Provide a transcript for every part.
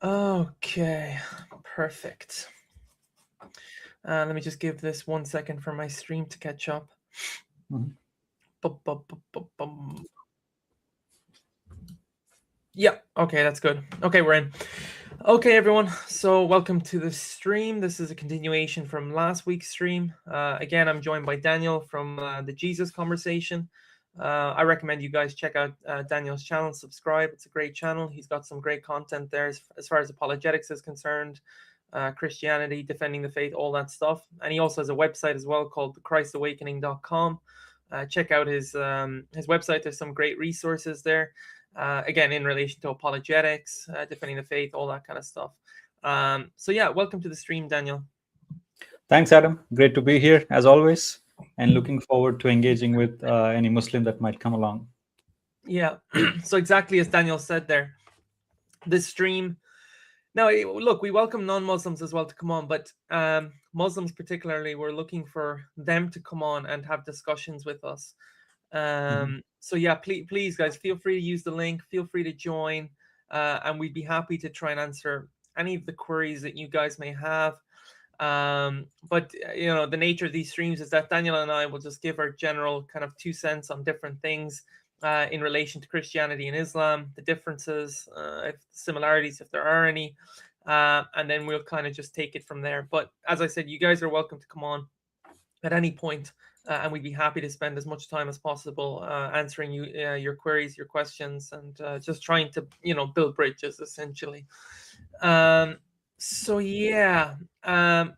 Okay, perfect. Let me just give this 1 second for my stream to catch up. Mhm. Bum. Yeah, okay, that's good. Okay, we're in. Okay, everyone, so welcome to the stream. This is a continuation from last week's stream. Again, I'm joined by Daniel from the Jesus Conversation. I recommend you guys check out Daniel's channel, subscribe. It's a great channel. He's got some great content there as far as apologetics is concerned, Christianity, defending the faith, all that stuff. And he also has a website as well called thechristawakening.com. Check out his website. There's some great resources there. Again, in relation to apologetics, defending the faith, all that kind of stuff. So yeah, welcome to the stream, Daniel. Thanks, Adam. Great to be here as always, and looking forward to engaging with any Muslim that might come along. Yeah, so exactly as Daniel said there, this stream. Now, look, we welcome non-Muslims as well to come on, but Muslims particularly, we're looking for them to come on and have discussions with us. So yeah, please, guys, feel free to use the link. Feel free to join, and we'd be happy to try and answer any of the queries that you guys may have. But the nature of these streams is that Daniel and I will just give our general kind of 2 cents on different things in relation to Christianity and Islam, the differences, if similarities, if there are any, and then we'll kind of just take it from there. But as I said, you guys are welcome to come on at any point, and we'd be happy to spend as much time as possible answering your queries, your questions, and just trying to build bridges essentially. So yeah, now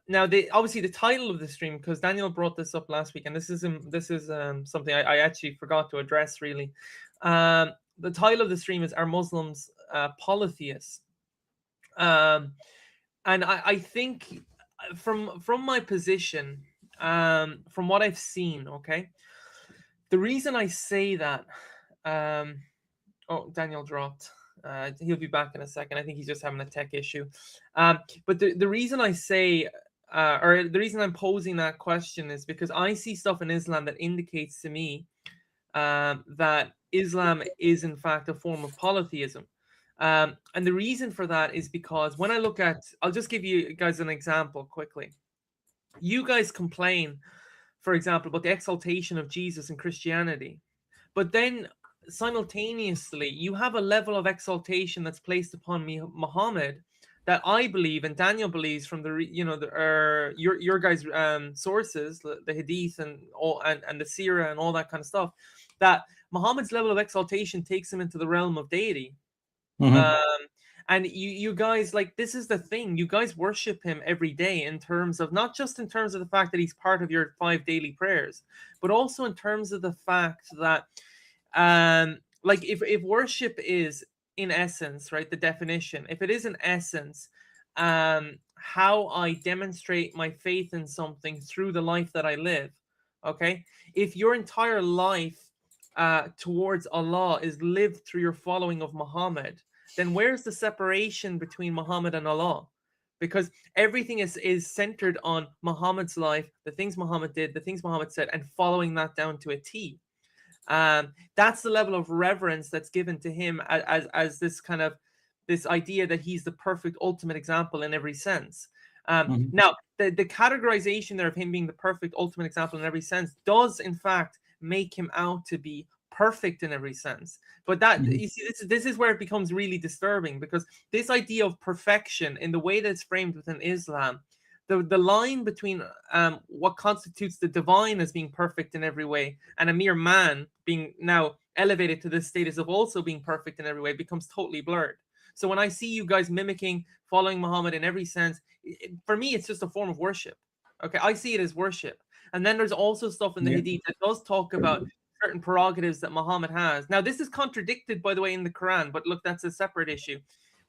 obviously the title of the stream, because Daniel brought this up last week, and this is something I actually forgot to address really. The title of the stream is "Are Muslims Polytheists?" And I think from my position, from what I've seen, okay, the reason I say that, Daniel dropped. He'll be back in a second. I think he's just having a tech issue. But the reason I say, or the reason I'm posing that question is because I see stuff in Islam that indicates to me that Islam is in fact a form of polytheism. And the reason for that is because when I look at, I'll just give you guys an example quickly. You guys complain, for example, about the exaltation of Jesus in Christianity, but then simultaneously you have a level of exaltation that's placed upon Muhammad that I believe and Daniel believes from your guys' sources, the Hadith and all and the Sirah and all that kind of stuff, that Muhammad's level of exaltation takes him into the realm of deity. Mm-hmm. And you guys, like, this is the thing, you guys worship him every day in terms of, not just in terms of the fact that he's part of your 5 daily prayers, but also in terms of the fact that like if worship is in essence, right, the definition, if it is in essence how I demonstrate my faith in something through the life that I live, okay, if your entire life towards Allah is lived through your following of Muhammad, then where's the separation between Muhammad and Allah? Because everything is centered on Muhammad's life, the things Muhammad did, the things Muhammad said, and following that down to a T. That's the level of reverence that's given to him as this kind of this idea that he's the perfect ultimate example in every sense. Mm-hmm. Now, the categorization there of him being the perfect ultimate example in every sense does in fact make him out to be perfect in every sense. But that, Mm-hmm. you see, this is where it becomes really disturbing, because this idea of perfection in the way that it's framed within Islam, the line between what constitutes the divine as being perfect in every way and a mere man being now elevated to this status of also being perfect in every way becomes totally blurred. So when I see you guys mimicking, following Muhammad in every sense, for me, it's just a form of worship. Okay, I see it as worship. And then there's also stuff in the Yeah. Hadith that does talk about certain prerogatives that Muhammad has. Now, this is contradicted, by the way, in the Quran, but look, that's a separate issue,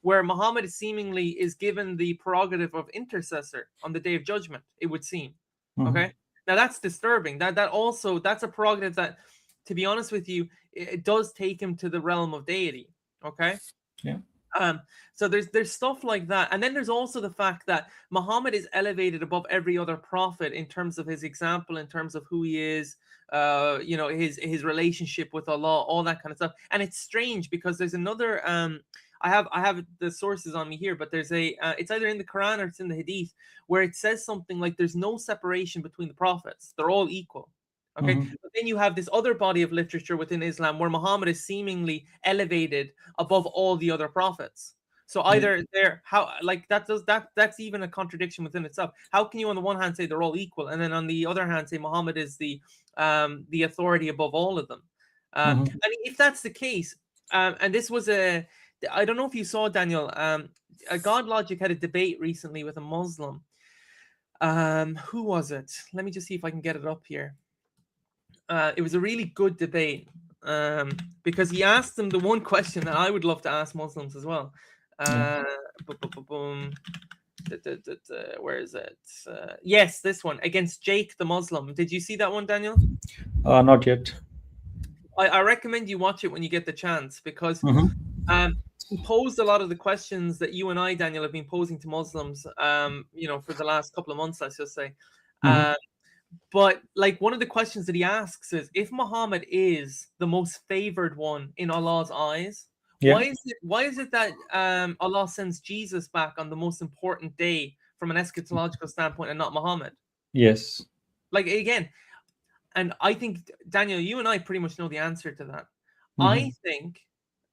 where Muhammad seemingly is given the prerogative of intercessor on the day of judgment, it would seem. Mm-hmm. Okay, now that's disturbing. That's a prerogative that, to be honest with you, it does take him to the realm of deity. Okay. Yeah. So there's stuff like that, and then there's also the fact that Muhammad is elevated above every other prophet in terms of his example, in terms of who he is, his relationship with Allah, all that kind of stuff. And it's strange because there's another I have the sources on me here, but there's a it's either in the Quran or it's in the Hadith where it says something like there's no separation between the prophets; they're all equal. Okay, but then you have this other body of literature within Islam where Muhammad is seemingly elevated above all the other prophets. So either they're that's even a contradiction within itself. How can you on the one hand say they're all equal, and then on the other hand say Muhammad is the authority above all of them? I mean, if that's the case, and this was I don't know if you saw, Daniel, God Logic had a debate recently with a Muslim. Who was it? Let me just see if I can get it up here. It was a really good debate because he asked them the one question that I would love to ask Muslims as well. Where is it? Yes, this one against Jake the Muslim. Did you see that one, Daniel? Not yet. I recommend you watch it when you get the chance because he posed a lot of the questions that you and I, Daniel, have been posing to Muslims, for the last couple of months, let's just say. But like one of the questions that he asks is, if Muhammad is the most favored one in Allah's eyes, why is it that Allah sends Jesus back on the most important day from an eschatological standpoint and not Muhammad? Yes. Like again, and I think, Daniel, you and I pretty much know the answer to that. I think,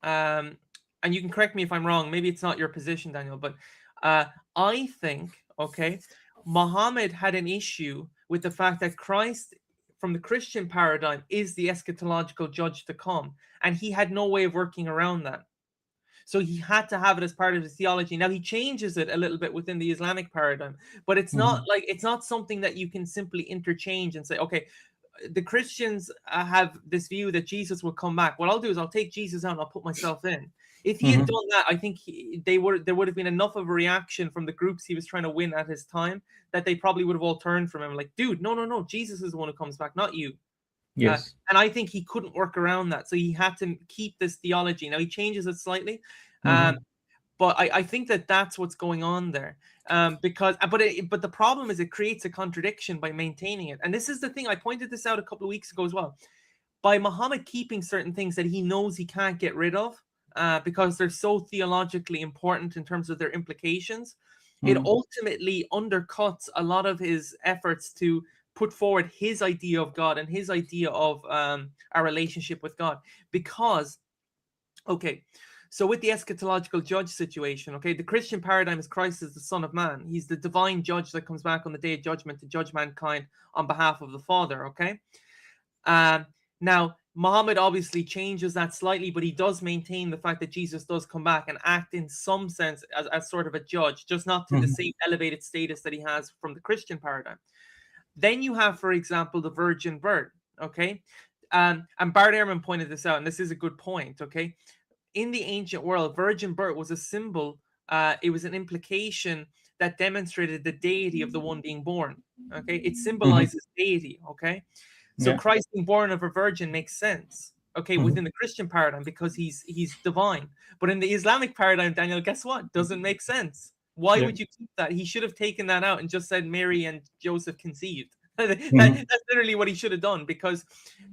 and you can correct me if I'm wrong, maybe it's not your position, Daniel, but I think, okay, Muhammad had an issue with the fact that Christ, from the Christian paradigm, is the eschatological judge to come, and he had no way of working around that. So he had to have it as part of his theology. Now he changes it a little bit within the Islamic paradigm, but it's not like it's not something that you can simply interchange and say, okay, the Christians have this view that Jesus will come back. What I'll do is I'll take Jesus out and I'll put myself in. If he had done that, I think there would have been enough of a reaction from the groups he was trying to win at his time that they probably would have all turned from him. Like, dude, no, Jesus is the one who comes back, not you. Yes. And I think he couldn't work around that, so he had to keep this theology. Now he changes it slightly, but I think that that's what's going on there. But the problem is it creates a contradiction by maintaining it. And this is the thing, I pointed this out a couple of weeks ago as well. By Muhammad keeping certain things that he knows he can't get rid of because they're so theologically important in terms of their implications, it ultimately undercuts a lot of his efforts to put forward his idea of God and his idea of our relationship with God. Because, okay, so with the eschatological judge situation, okay, the Christian paradigm is Christ is the Son of Man. He's the divine judge that comes back on the day of judgment to judge mankind on behalf of the Father, okay? Now, Muhammad obviously changes that slightly, but he does maintain the fact that Jesus does come back and act in some sense as sort of a judge, just not to the same elevated status that he has from the Christian paradigm. Then you have, for example, the virgin birth, okay? And Bart Ehrman pointed this out, and this is a good point, okay? In the ancient world, virgin birth was a symbol. It was an implication that demonstrated the deity of the one being born, okay? It symbolizes deity, okay? So Christ being born of a virgin makes sense, okay, within the Christian paradigm because he's divine. But in the Islamic paradigm, Daniel, guess what? Doesn't make sense. Why would you keep that? He should have taken that out and just said Mary and Joseph conceived. That's literally what he should have done, because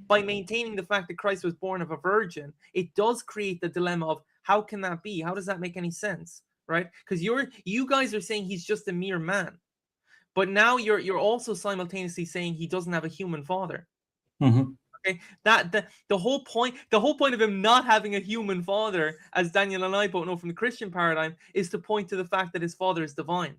by maintaining the fact that Christ was born of a virgin, it does create the dilemma of how can that be? How does that make any sense, right? Because you guys are saying he's just a mere man, but now you're also simultaneously saying he doesn't have a human father. Okay, the whole point of him not having a human father, as Daniel and I both know from the Christian paradigm, is to point to the fact that his father is divine.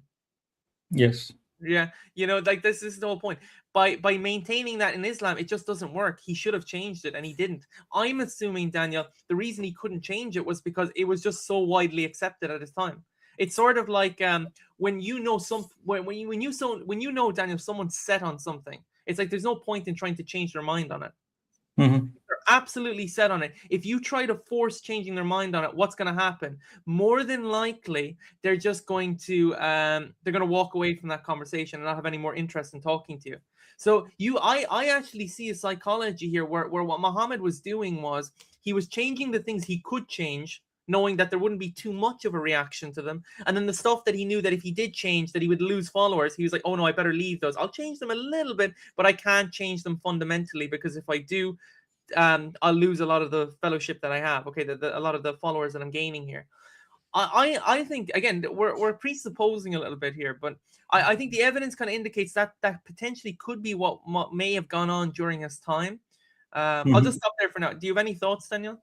Yes. Yeah, like this is the whole point. By maintaining that in Islam, it just doesn't work. He should have changed it, and he didn't. I'm assuming, Daniel, the reason he couldn't change it was because it was just so widely accepted at his time. It's sort of like when you know, Daniel, someone's set on something. It's like there's no point in trying to change their mind on it. They're absolutely set on it. If you try to force changing their mind on it, what's going to happen? More than likely, they're just going to walk away from that conversation and not have any more interest in talking to you. So I actually see a psychology here where what Muhammad was doing was he was changing the things he could change, knowing that there wouldn't be too much of a reaction to them. And then the stuff that he knew that if he did change, that he would lose followers, he was like, oh no, I better leave those. I'll change them a little bit, but I can't change them fundamentally, because if I do, I'll lose a lot of the fellowship that I have. Okay, a lot of the followers that I'm gaining here. I think, again, we're presupposing a little bit here, but I think the evidence kind of indicates that potentially could be what may have gone on during his time. I'll just stop there for now. Do you have any thoughts, Daniel?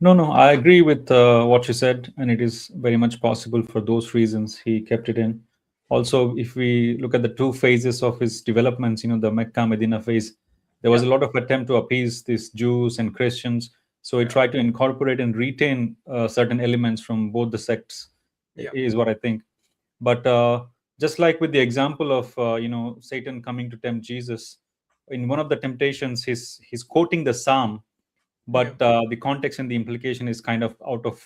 No, I agree with what you said, and it is very much possible for those reasons he kept it in. Also, if we look at the two phases of his developments, the Mecca Medina phase, there was Yeah. a lot of attempt to appease these Jews and Christians. So he Yeah. tried to incorporate and retain certain elements from both the sects, Yeah. is what I think. But just like with the example of Satan coming to tempt Jesus, in one of the temptations, he's quoting the Psalm, Yeah. but the context and the implication is kind of out of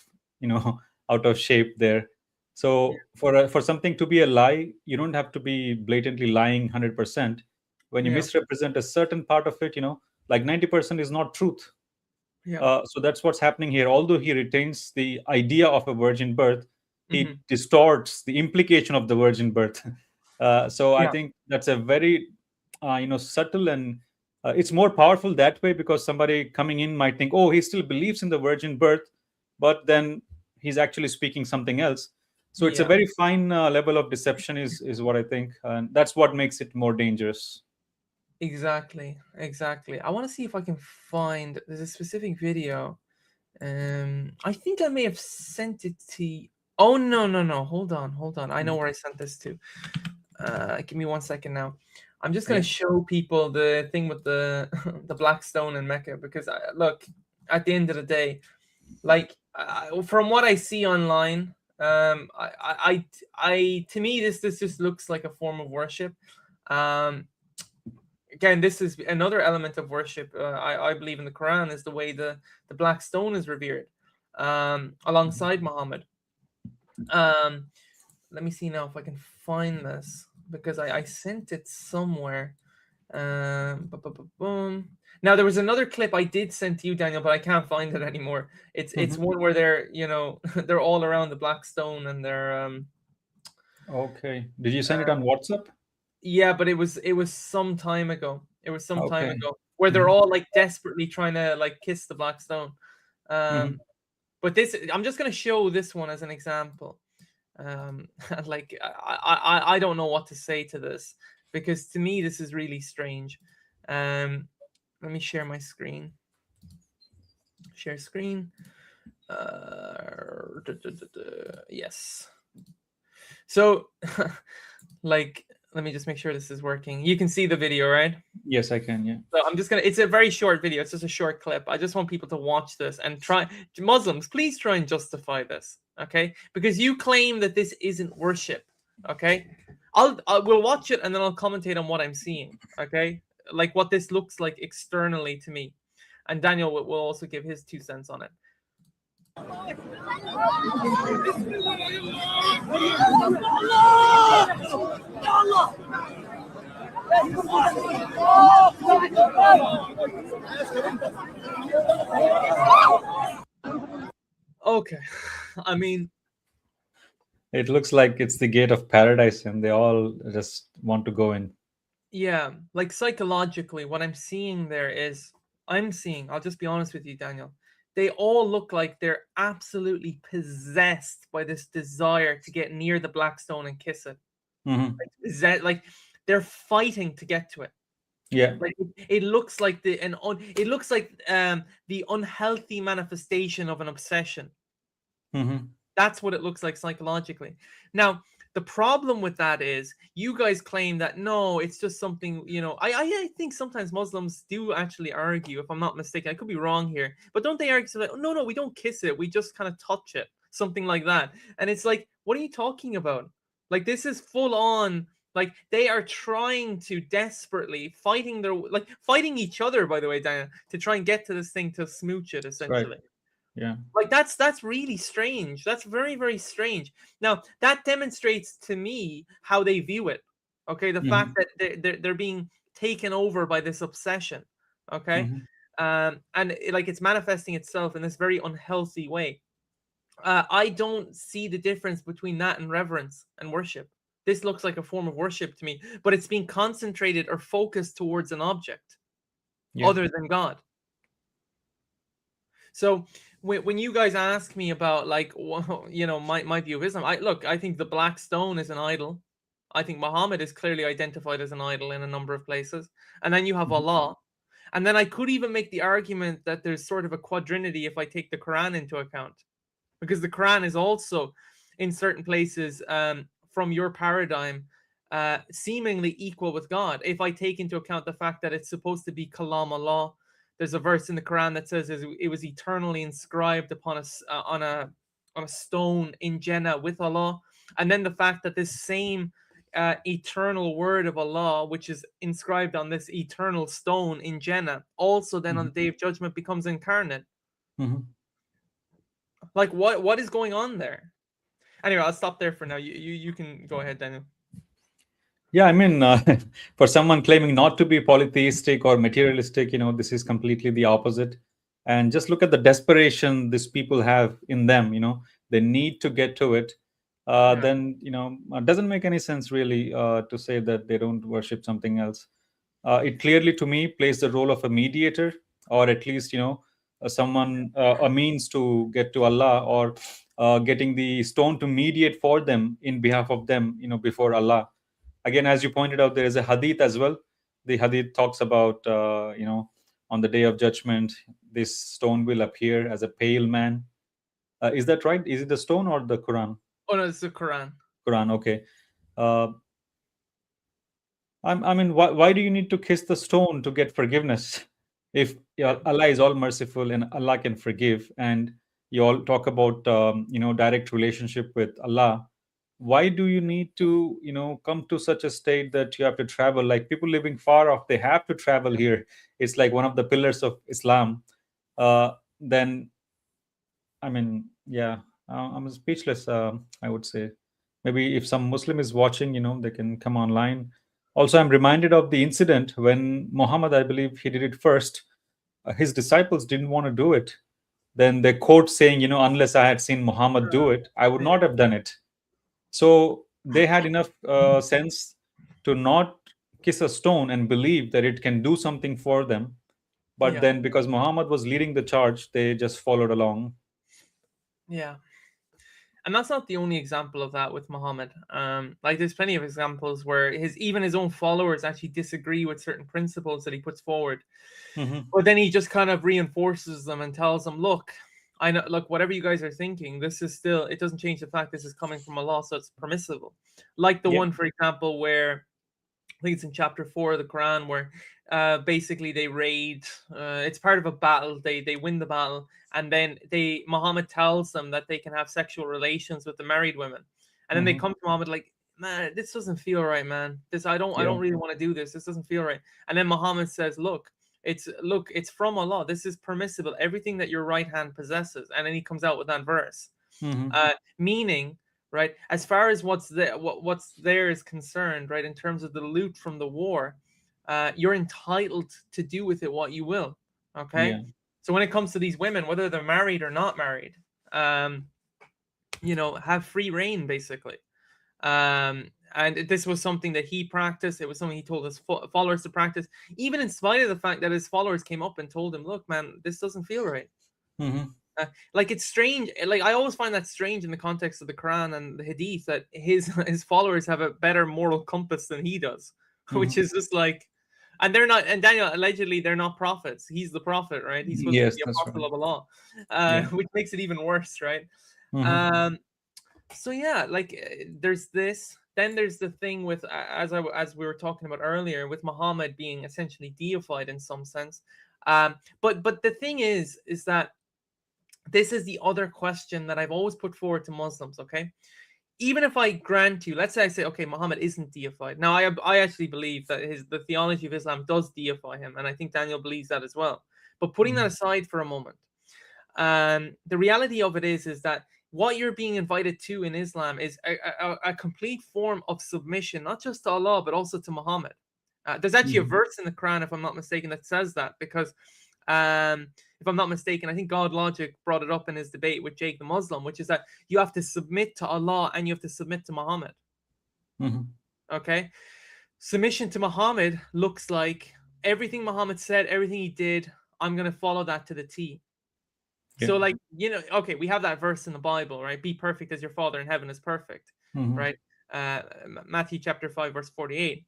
out of shape there. So for something to be a lie, you don't have to be blatantly lying 100%. When you Yeah. misrepresent a certain part of it, like 90% is not truth. Yeah. So that's what's happening here. Although he retains the idea of a virgin birth, he Hmm. distorts the implication of the virgin birth. So I Yeah. think that's a very, subtle, and it's more powerful that way, because somebody coming in might think, oh, he still believes in the virgin birth, but then he's actually speaking something else. So it's a Yeah. very fine level of deception, is what I think, and that's what makes it more dangerous. Exactly. Exactly. I want to see if I can find. There's a specific video. I think I may have sent it to you. Oh, no, no, no. Hold on. Hold on. I know where I sent this to. Give me 1 second now. I'm just gonna Yeah. show people the thing with the the black stone in Mecca, because look, at the end of the day, like, from what I see online, to me, this just looks like a form of worship. Um, Again, this is another element of worship. I believe in the Quran is the way the black stone is revered, alongside Muhammad. Um, Let me see now if I can find this, because I sent it somewhere. Boom. Now there was another clip I did send to you, Daniel, but I can't find it anymore. It's Mhm. one where they're they're all around the black stone, and they're Okay, did you send it uh, on WhatsApp? yeah, but it was some time ago. It was some time Okay. ago where they're Mhm. all like desperately trying to like kiss the black stone. Mhm. Um, but this, I'm just gonna show this one as an example. Like, I don't know what to say to this, because to me this is really strange. Let me share my screen. Share screen. Yes. So, like, let me just make sure this is working. You can see the video, right? Yes, I can. Yeah. So I'm just gonna. It's a very short video. It's just a short clip. I just want people to watch this and try. Muslims, please try and justify this, okay? Because you claim that this isn't worship, okay? We'll watch it and then I'll commentate on what I'm seeing, okay? Like what this looks like externally to me, and Daniel will also give his 2 cents on it. Okay, I mean, It looks like it's the gate of paradise, and they all just want to go in. yeah, like psychologically, what I'm seeing there is, I'll just be honest with you, Daniel. They all look like they're absolutely possessed by this desire to get near the black stone and kiss it. Hmm. Like they're fighting to get to it. Yeah. Like it looks like it looks like the unhealthy manifestation of an obsession. Hmm. That's what it looks like psychologically. Now, the problem with that is you guys claim that no, it's just something, I think sometimes Muslims do actually argue, if I'm not mistaken. I could be wrong here, but don't they argue like, no, we don't kiss it, we just kind of touch it, something like that. And it's like, what are you talking about? Like, this is full on, like they are trying to desperately fighting each other, by the way, Diana, to try and get to this thing, to smooch it, That's right. essentially. Yeah. Like that's really strange. That's very, very strange. Now that demonstrates to me how they view it. Okay, the fact Hmm. that they're being taken over by this obsession. Okay, Hmm. and like it's manifesting itself in this very unhealthy way. I don't see the difference between that and reverence and worship. This looks like a form of worship to me, but it's being concentrated or focused towards an object Yeah. other than God. So when you guys ask me about like my view of Islam, I think the black stone is an idol. I think Muhammad is clearly identified as an idol in a number of places, and then you have Mhm. Allah, and then I could even make the argument that there's sort of a quadrinity if I take the Quran into account, because the Quran is also in certain places, from your paradigm, seemingly equal with God. If I take into account the fact that it's supposed to be Kalam Allah, there's a verse in the Quran that says it was eternally inscribed upon on a stone in Jannah with Allah, and then the fact that this same eternal word of Allah, which is inscribed on this eternal stone in Jannah, also then on the Mhm. day of judgment becomes incarnate. Mhm. Like what is going on there? Anyway, I'll stop there for now. You can go ahead, Daniel. Yeah, I mean, for someone claiming not to be polytheistic or materialistic, this is completely the opposite. And just look at the desperation these people have in them. They need to get to it. Yeah, Then, it doesn't make any sense really to say that they don't worship something else. It clearly, to me, plays the role of a mediator, or at least, someone, a means to get to Allah, or getting the stone to mediate for them in behalf of them, before Allah. Again, as you pointed out, there is a hadith as well. The hadith talks about on the day of judgment this stone will appear as a pale man. Is that right? Is it the stone or the Quran? oh no, it's the Quran. Quran, okay. uh, I mean, why do you need to kiss the stone to get forgiveness? If Yeah, Allah is all merciful and Allah can forgive, and you all talk about direct relationship with Allah, why do you need to come to such a state that you have to travel? Like people living far off, they have to travel here. It's like one of the pillars of Islam. Then I mean, yeah, I'm speechless. I would say maybe if some Muslim is watching, they can come online. Also, I'm reminded of the incident when Muhammad, I believe, he did it first. His disciples didn't want to do it. Then they quote saying, unless I had seen Muhammad do it, I would yeah, not have done it. So they had enough sense to not kiss a stone and believe that it can do something for them. But yeah, then, because Muhammad was leading the charge, they just followed along. yeah. And that's not the only example of that with Muhammad. Like there's plenty of examples where his own followers actually disagree with certain principles that he puts forward, Hmm. but then he just kind of reinforces them and tells them, look, I know, look, whatever you guys are thinking, this is still, it doesn't change the fact this is coming from Allah, so it's permissible. Like the Yeah. one, for example, where I think it's in chapter 4 of the Quran, where basically they raid. It's part of a battle. They win the battle, and then Muhammad tells them that they can have sexual relations with the married women, and then they Hmm. come to Muhammad like, man, this doesn't feel right, man. This I Yeah. don't really want to do this. This doesn't feel right. And then Muhammad says, look, it's from Allah. This is permissible. Everything that your right hand possesses, and then he comes out with that verse, Hmm. meaning, right, as far as what's there is concerned, right, in terms of the loot from the war, you're entitled to do with it what you will. Okay, Yeah. so when it comes to these women, whether they're married or not married, um have free reign basically. And this was something that he practiced. It was something he told his followers to practice, even in spite of the fact that his followers came up and told him, look, man, this doesn't feel right. Hmm. Like it's strange. Like I always find that strange in the context of the Quran and the Hadith, that his his followers have a better moral compass than he does, which Hmm. is just like, and they're not. And Daniel, allegedly, they're not prophets. He's the prophet, right? He's supposed to be Yes, the that's apostle right. of Allah, Yeah. which makes it even worse, right? Hmm. Um, so yeah, like there's this. Then there's the thing with as we were talking about earlier, with Muhammad being essentially deified in some sense. But the thing is that this is the other question that I've always put forward to Muslims, okay? Even if I grant you, let's say I say, okay, Muhammad isn't deified. Now, I actually believe that the theology of Islam does deify him, and I think Daniel believes that as well. But putting that Hmm. aside for a moment, the reality of it is that what you're being invited to in Islam is a complete form of submission, not just to Allah, but also to Muhammad. There's actually a Hmm. verse in the Quran, if I'm not mistaken, that says that, because if I'm not mistaken, I think God Logic brought it up in his debate with Jake the Muslim, which is that you have to submit to Allah and you have to submit to Muhammad. Hmm. Okay? Submission to Muhammad looks like everything Muhammad said, everything he did, I'm going to follow that to the T. Yeah. So, like, okay, we have that verse in the Bible, right? Be perfect as your Father in heaven is perfect, Hmm. right? Matthew chapter 5, verse 48.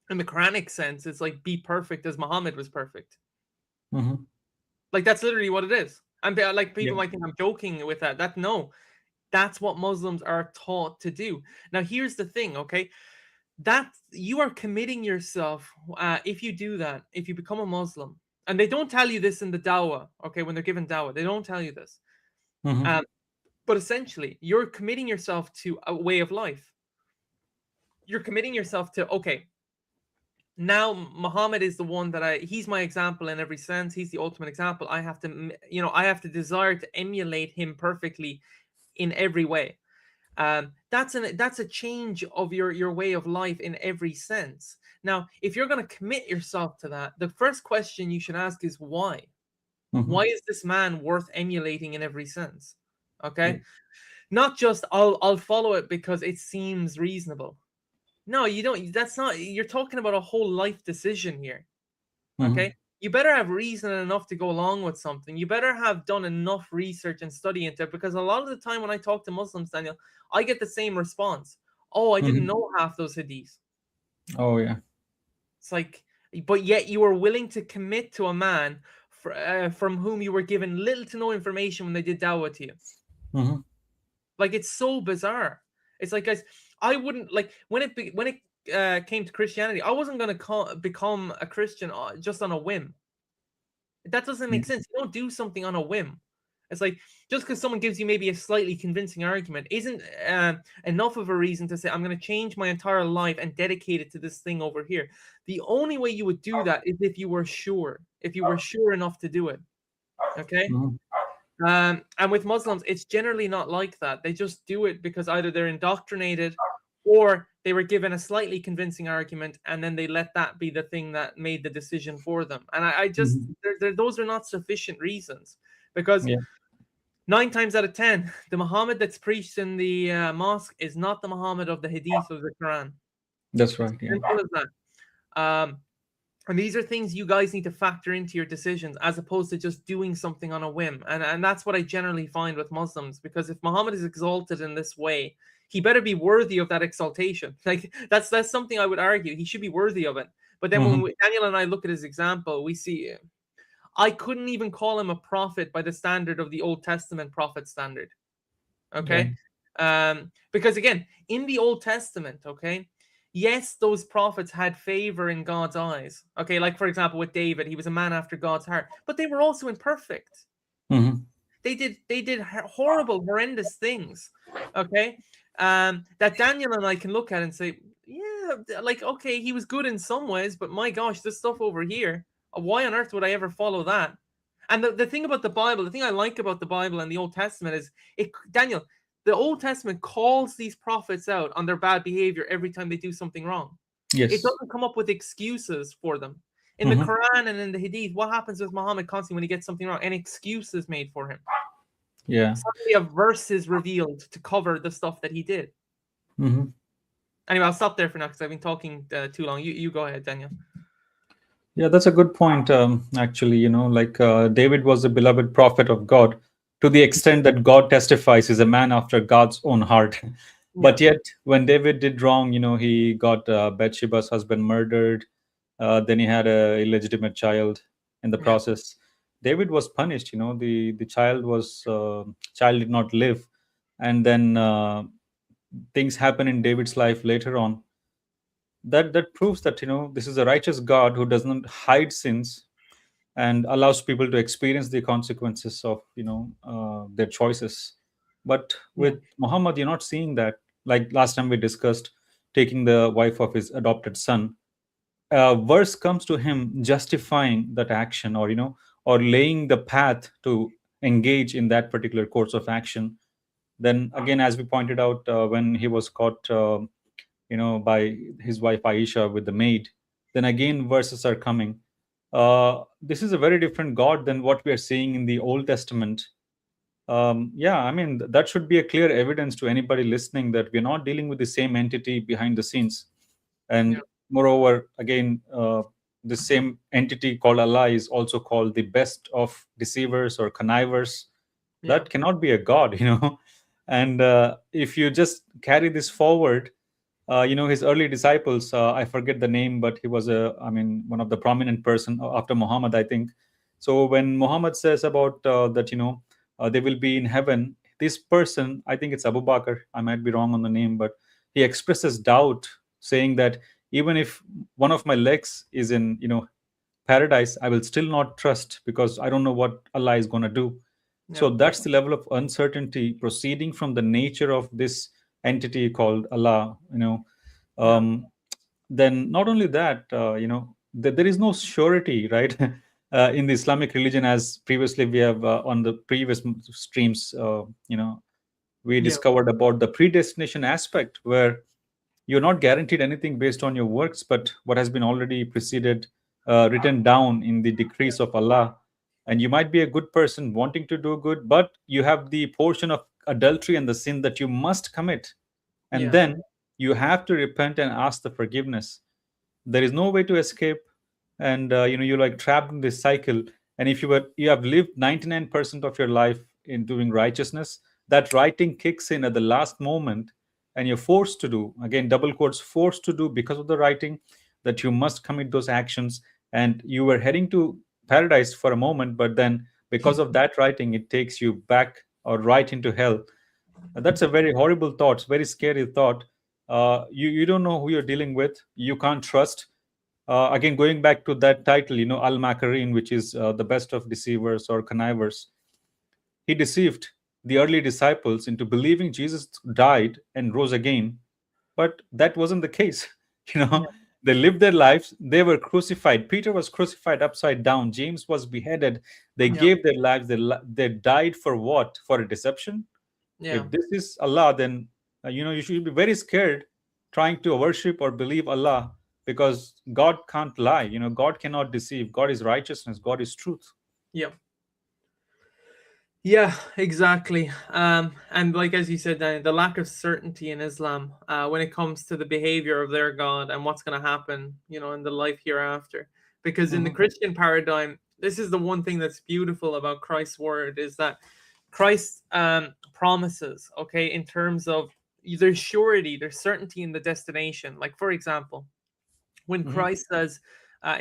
In the Quranic sense, it's like be perfect as Muhammad was perfect. Hmm. Like that's literally what it is. And like people Yeah. might think I'm joking with that. No, that's what Muslims are taught to do. Now, here's the thing, okay? That you are committing yourself if you do that, if you become a Muslim, and they don't tell you this in the dawah, okay? When they're given dawah, they don't tell you this. Hmm. Um, but essentially, you're committing yourself to a way of life. You're committing yourself to, okay, now Muhammad is the one that he's my example in every sense. He's the ultimate example. I have to, I have to desire to emulate him perfectly in every way. That's a change of your way of life in every sense. Now, if you're going to commit yourself to that, the first question you should ask is why. Hmm. Why is this man worth emulating in every sense? Yeah. Okay, not just I'll follow it because it seems reasonable. No, you don't. That's not. You're talking about a whole life decision here. Hmm. Okay, you better have reason enough to go along with something. You better have done enough research and study into it, because a lot of the time when I talk to Muslims, Daniel, I get the same response. Oh, I didn't Hmm. know half those hadiths. Oh, yeah. It's like, but yet you were willing to commit to a man from whom you were given little to no information when they did dawah to you. Hmm. Like, it's so bizarre. It's like, guys, I wouldn't like when it came to Christianity. I wasn't going to become a Christian just on a whim. That doesn't Yeah. make sense. You don't do something on a whim. It's like, just because someone gives you maybe a slightly convincing argument isn't enough of a reason to say, I'm going to change my entire life and dedicate it to this thing over here. The only way you would do that is if you were sure enough to do it. Okay. Hmm. And with Muslims, it's generally not like that. They just do it because either they're indoctrinated or they were given a slightly convincing argument, and then they let that be the thing that made the decision for them. And I just, Hmm. those are not sufficient reasons, because Yeah. 9 times out of 10, the Muhammad that's preached in the mosque is not the Muhammad of the Hadith of the Quran. That's right. Yeah. Simple as that. And these are things you guys need to factor into your decisions, as opposed to just doing something on a whim. And that's what I generally find with Muslims, because if Muhammad is exalted in this way, he better be worthy of that exaltation. Like, that's something I would argue. He should be worthy of it. But then when Hmm. Daniel and I look at his example, we see I couldn't even call him a prophet by the standard of the Old Testament prophet standard. Yeah. Okay. Because again, in the Old Testament, okay, yes, those prophets had favor in God's eyes. Okay, like for example with David, he was a man after God's heart, but they were also imperfect. Hmm. They did horrible, horrendous things. Okay. That Daniel and I can look at and say, yeah, like, okay, he was good in some ways, but my gosh, this stuff over here, why on earth would I ever follow that? And the thing about the Bible, the thing I like about the Bible and the Old Testament is Daniel, the Old Testament calls these prophets out on their bad behavior every time they do something wrong. It Yes. doesn't come up with excuses for them. In the Hmm. Quran and in the Hadith, what happens with Muhammad constantly when he gets something wrong? An excuse is made for him. Yeah. Suddenly a verse is revealed to cover the stuff that he did. Hmm. Anyway, I'll stop there for now because I've been talking too long. You go ahead, Daniel. Yeah, that's a good point. Actually, like David was a beloved prophet of God to the extent that God testifies he's a man after God's own heart. Yeah, But yet, when David did wrong, he got Bathsheba's husband murdered. Then he had a illegitimate child in the yeah, process. David was punished. The child did not live, and then things happen in David's life later on that proves that this is a righteous God who does not hide sins and allows people to experience the consequences of their choices. But yeah, with Muhammad, you're not seeing that. Like last time we discussed, taking the wife of his adopted son, a verse comes to him justifying that action, or laying the path to engage in that particular course of action. Then again, as we pointed out, when he was caught by his wife Aisha with the maid, then again verses are coming. This is a very different God than what we are seeing in the Old Testament. Yeah, I mean, that should be a clear evidence to anybody listening that we're not dealing with the same entity behind the scenes. yeah, And moreover, again, the same entity called Allah is also called the best of deceivers or connivers. Yeah. That cannot be a god, and if you just carry this forward, his early disciples, I forget the name, but he was one of the prominent person after Muhammad, I think. So when Muhammad says about that, they will be in heaven, this person, I think it's Abu Bakr, I might be wrong on the name, but he expresses doubt, saying that even if one of my legs is in, paradise, I will still not trust, because I don't know what Allah is going to do. So Yeah. that's the level of uncertainty proceeding from the nature of this entity called Allah. Yeah. Um, then not only that, there is no surety, right? In the Islamic religion, as previously we have on the previous streams, we Yeah. discovered about the predestination aspect, where you're not guaranteed anything based on your works, but what has been already preceded, written down in the decrees of Allah. And you might be a good person wanting to do good, but you have the portion of adultery and the sin that you must commit. And Yeah. then you have to repent and ask the forgiveness. There is no way to escape, and you're like trapped in this cycle. And if you have lived 99% of your life in doing righteousness, that writing kicks in at the last moment, and you're forced to do, again, double quotes, forced to do, because of the writing, that you must commit those actions. And you were heading to paradise for a moment, but then because of that writing, it takes you back or right into hell. That's a very horrible thought, very scary thought. You don't know who you're dealing with, you can't trust. Again, going back to that title, Al Makarin, which is the best of deceivers or connivers. He deceived the early disciples into believing Jesus died and rose again, but that wasn't the case. you Yeah. know they lived their lives, they were crucified, Peter was crucified upside down, James was beheaded, they Yeah. gave their lives, they died for what? For a deception? Yeah. If this is Allah, then you should be very scared trying to worship or believe Allah, because God can't lie. God cannot deceive. God is righteousness. God is truth. Yeah. Yeah, exactly. And like as you said, Danny, the lack of certainty in Islam, when it comes to the behavior of their God and what's going to happen, in the life hereafter. Because in the Hmm. Christian paradigm, this is the one thing that's beautiful about Christ's word, is that Christ promises, okay, in terms of there's surety, there's certainty in the destination. Like for example, when Hmm. Christ says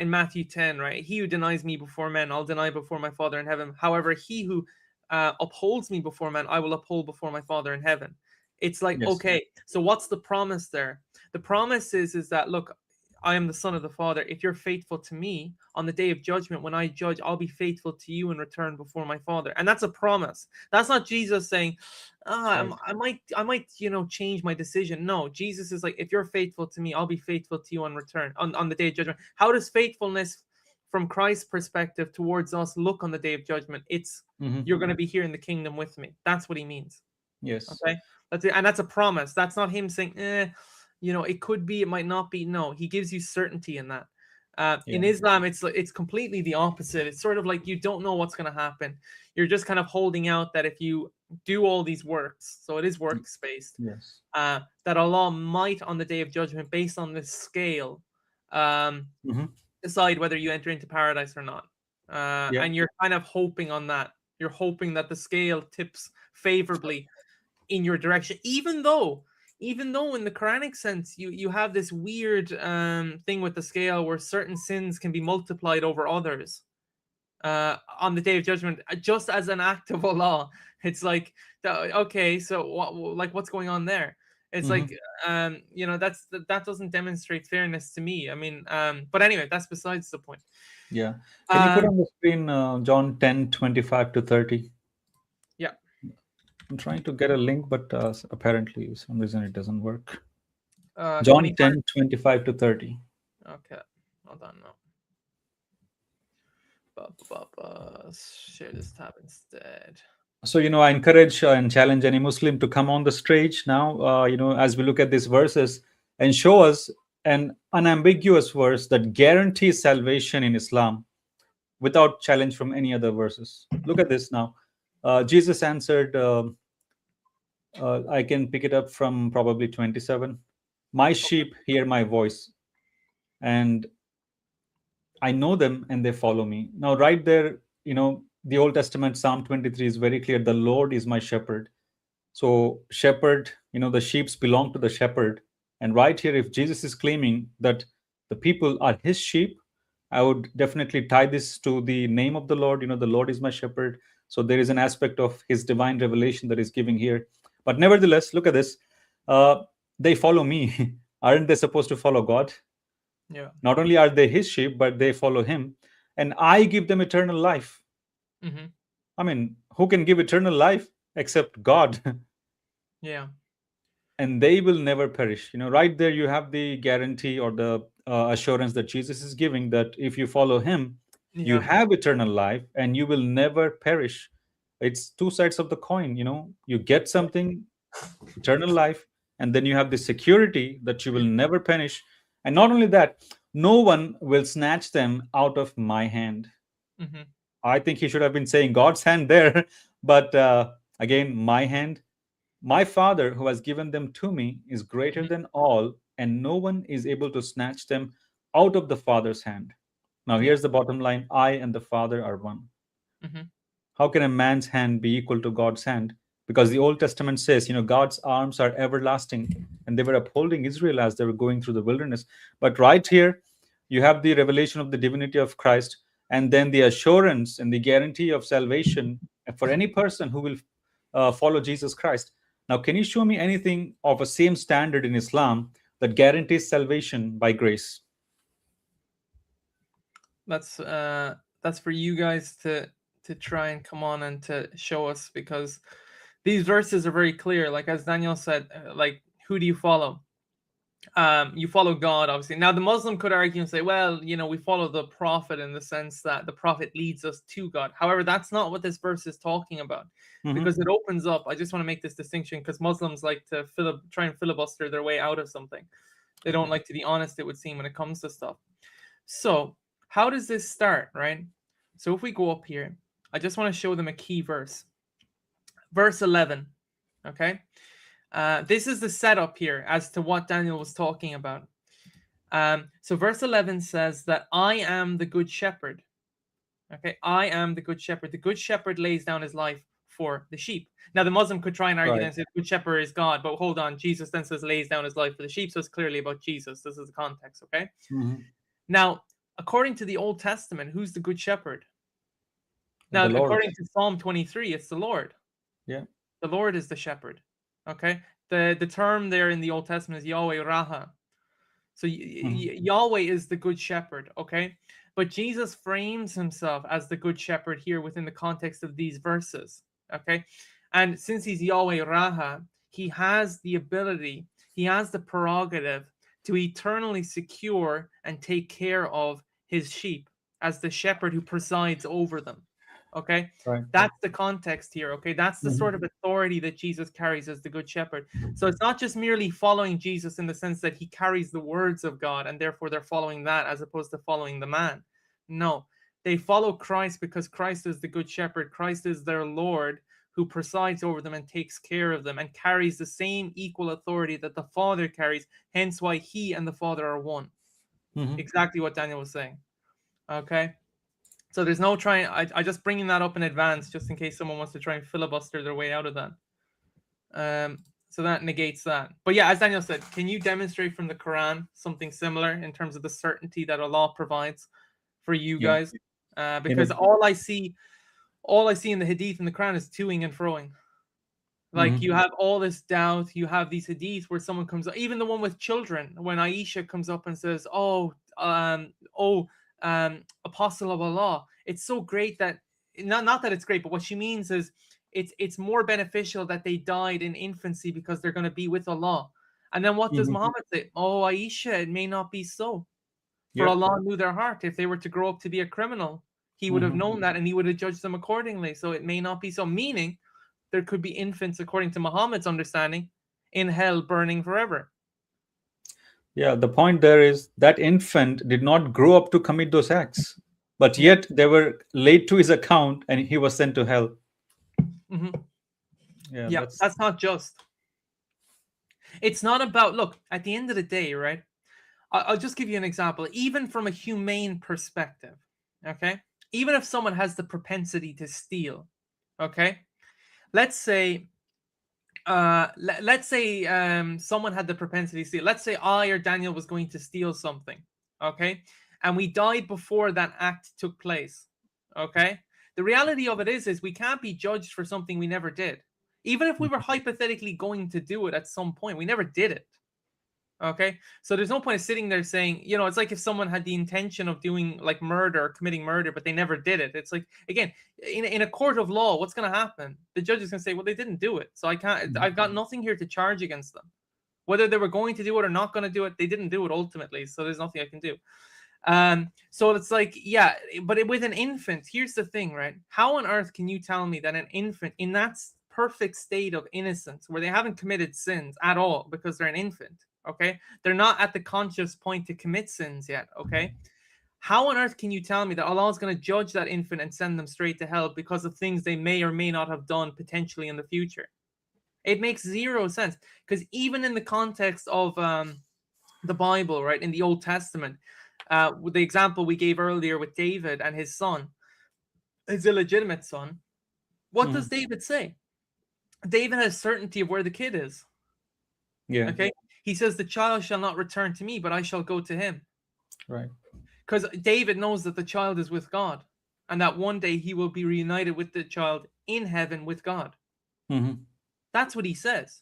in Matthew 10, right, he who denies me before men, I'll deny before my Father in heaven. However, he who upholds me before men, I will uphold before my Father in heaven. It's like, Yes. okay, so what's the promise there? The promise is that, look, I am the Son of the Father. If you're faithful to me on the day of judgment, when I judge, I'll be faithful to you in return before my Father. And that's a promise. That's not Jesus saying, Right. I might, change my decision. No, Jesus is like, if you're faithful to me, I'll be faithful to you on return on the day of judgment. How does faithfulness from Christ's perspective towards us look on the day of judgment? It's Hmm. you're going to be here in the kingdom with me. That's what he means. Yes. Okay, that's it, and that's a promise. That's not him saying, it could be, it might not be. No, he gives you certainty in that. In Yeah. Islam, it's completely the opposite. It's sort of like you don't know what's going to happen. You're just kind of holding out that if you do all these works, so it is works based, Yes. that Allah might on the day of judgment, based on this scale, um, Hmm. decide whether you enter into paradise or not. Yeah. And you're kind of hoping on that. You're hoping that the scale tips favorably in your direction, even though in the Quranic sense you have this weird thing with the scale where certain sins can be multiplied over others on the day of judgment, just as an act of Allah. It's like, okay, so what's going on there? It's Hmm. like, that doesn't demonstrate fairness to me. I mean, but anyway, that's besides the point. Yeah. Can you put um on the screen John 10:25 to 30? yeah. I'm trying to get a link, but apparently, for some reason, it doesn't work. John 25. 10:25 to 30. Okay, hold on now. Share this tab instead. So, I encourage and challenge any Muslim to come on the stage now, as we look at these verses, and show us an unambiguous verse that guarantees salvation in Islam without challenge from any other verses. Look at this now. Jesus answered, I can pick it up from probably 27. My Okay. sheep hear my voice, and I know them and they follow me. Now, right there, the Old Testament, Psalm 23 is very clear. The Lord is my shepherd. So, shepherd, the sheeps belong to the shepherd. And right here, if Jesus is claiming that the people are his sheep, I would definitely tie this to the name of the Lord. The Lord is my shepherd. So, there is an aspect of his divine revelation that is giving here. But nevertheless, look at this. Uh, they follow me. Aren't they supposed to follow God? Yeah. Not only are they his sheep, but they follow him. And I give them eternal life. Mm-hmm. I mean, who can give eternal life except God? Yeah. And they will never perish. Right there, you have the guarantee or the assurance that Jesus is giving, that if you follow him, you Yeah. have eternal life and you will never perish. It's two sides of the coin. You get something, eternal life, and then you have the security that you will never perish. And not only that, no one will snatch them out of my hand. Mm-hmm. I think he should have been saying God's hand there, but again, my hand. My Father, who has given them to me, is greater Mm-hmm. than all, and no one is able to snatch them out of the Father's hand. Now, Yeah. here's the bottom line: I and the Father are one. Mm-hmm. How can a man's hand be equal to God's hand? Because the Old Testament says, God's arms are everlasting, and they were upholding Israel as they were going through the wilderness. But right here, you have the revelation of the divinity of Christ, and then the assurance and the guarantee of salvation for any person who will follow Jesus Christ. Now, can you show me anything of a same standard in Islam that guarantees salvation by grace? That's for you guys to try and come on and to show us, because these verses are very clear. Like as Daniel said, like, who do you follow? You follow God, obviously. Now the Muslim could argue and say, well, we follow the prophet in the sense that the prophet leads us to God. However, that's not what this verse is talking about, Mhm. because it opens up. I just want to make this distinction, because Muslims like to try and filibuster their way out of something. They don't like to be honest, it would seem, when it comes to stuff. So how does this start, right? So if we go up here, I just want to show them a key verse. Verse 11, okay? This is the setup here as to what Daniel was talking about. So verse 11 says that I am the good shepherd. Okay, I am the good shepherd. The good shepherd lays down his life for the sheep. Now, the Muslim could try and argue Right. and say the good shepherd is God, but hold on. Jesus then says lays down his life for the sheep, so it's clearly about Jesus. This is the context, okay? Mhm. Now, according to the Old Testament, who's the good shepherd? Now, The Lord. according to Psalm 23, it's the Lord. Yeah. The Lord is the shepherd, okay? The term there in the Old Testament is Yahweh Raha. So Mhm. Yahweh is the good shepherd, okay? But Jesus frames himself as the good shepherd here within the context of these verses, okay? And since he's Yahweh Raha, he has the ability, he has the prerogative to eternally secure and take care of his sheep as the shepherd who presides over them, okay? Right. That's the context here, okay? That's the sort of Mhm. authority that Jesus carries as the good shepherd. So it's not just merely following Jesus in the sense that he carries the words of God and therefore they're following that as opposed to following the man. No, they follow Christ because Christ is the good shepherd. Christ is their Lord who presides over them and takes care of them and carries the same equal authority that the Father carries. Hence why he and the Father are one. Mhm. Exactly what Daniel was saying. Okay. So there's no trying. I just bringing that up in advance just in case someone wants to try and filibuster their way out of that. So that negates that. But yeah, as Daniel said, can you demonstrate from the Quran something similar in terms of the certainty that Allah provides for you Yeah. guys? In Because it. all I see in the Hadith and the Quran is toing and froing. Like you Mhm. have all this doubt. You have these Hadith where someone comes, even the one with children, when Aisha comes up and says, Apostle of Allah, it's so great that not that it's great, but what she means is it's more beneficial that they died in infancy because they're going to be with Allah. And then what does Mhm. Muhammad say? Oh, Aisha, it may not be so. For Yep. Allah knew their heart. If they were to grow up to be a criminal, he would have Mhm. known that and he would have judged them accordingly. So it may not be so. Meaning, there could be infants, according to Muhammad's understanding, in hell burning forever. Yeah, the point there is that infant did not grow up to commit those acts, but Yeah. yet they were laid to his account and he was sent to hell. Hmm. Yeah, Yeah, that's. that's not just. It's not about, look, at the end of the day, right? I'll just give you an example, even from a humane perspective. Okay. even if someone has the propensity to steal, okay, let's say let's say someone had the propensity to steal. Let's say I or Daniel was going to steal something, okay, and we died before that act took place, okay. The reality of it is we can't be judged for something we never did, even if we were hypothetically going to do it at some point. We never did it. Okay, so there's no point of sitting there saying, it's like if someone had the intention of doing like murder, committing murder, but they never did it. It's like, again, in a court of law, what's going to happen? The judge is going to say, well, they didn't do it, so I've got nothing here to charge against them. Whether they were going to do it or not going to do it, they didn't do it ultimately, so there's nothing I can do. So it's like, yeah, but with an infant, here's the thing, right? How on earth can you tell me that an infant in that perfect state of innocence, where they haven't committed sins at all because they're an infant, okay, they're not at the conscious point to commit sins yet, okay, how on earth can you tell me that Allah is going to judge that infant and send them straight to hell because of things they may or may not have done potentially in the future? It makes zero sense, because even in the context of the Bible, right, in the Old Testament, with the example we gave earlier with David and his son, his illegitimate son, what does David say? David has certainty of where the kid is. Yeah. Okay. He says, the child shall not return to me, but I shall go to him. Right. Because David knows that the child is with God, and that one day he will be reunited with the child in heaven with God. That's what he says.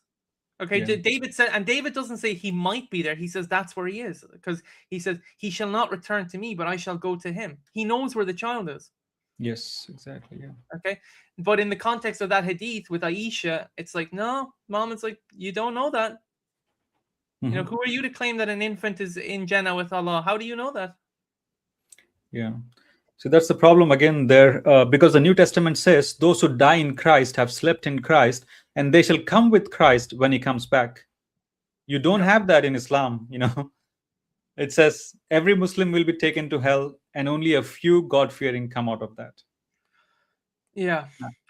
Okay. Yeah. David said, and David doesn't say he might be there. He says that's where he is, because he says, he shall not return to me, but I shall go to him. He knows where the child is. Yes, exactly. Yeah. Okay. But in the context of that hadith with Aisha, it's like, no, mom, it's like, you don't know that. Who are you to claim that an infant is in Jannah with Allah? How do you know that? Yeah. So that's the problem again there, because the New Testament says those who die in Christ have slept in Christ, and they shall come with Christ when he comes back. You don't have that in Islam, It says every Muslim will be taken to hell, and only a few God-fearing come out of that. Yeah.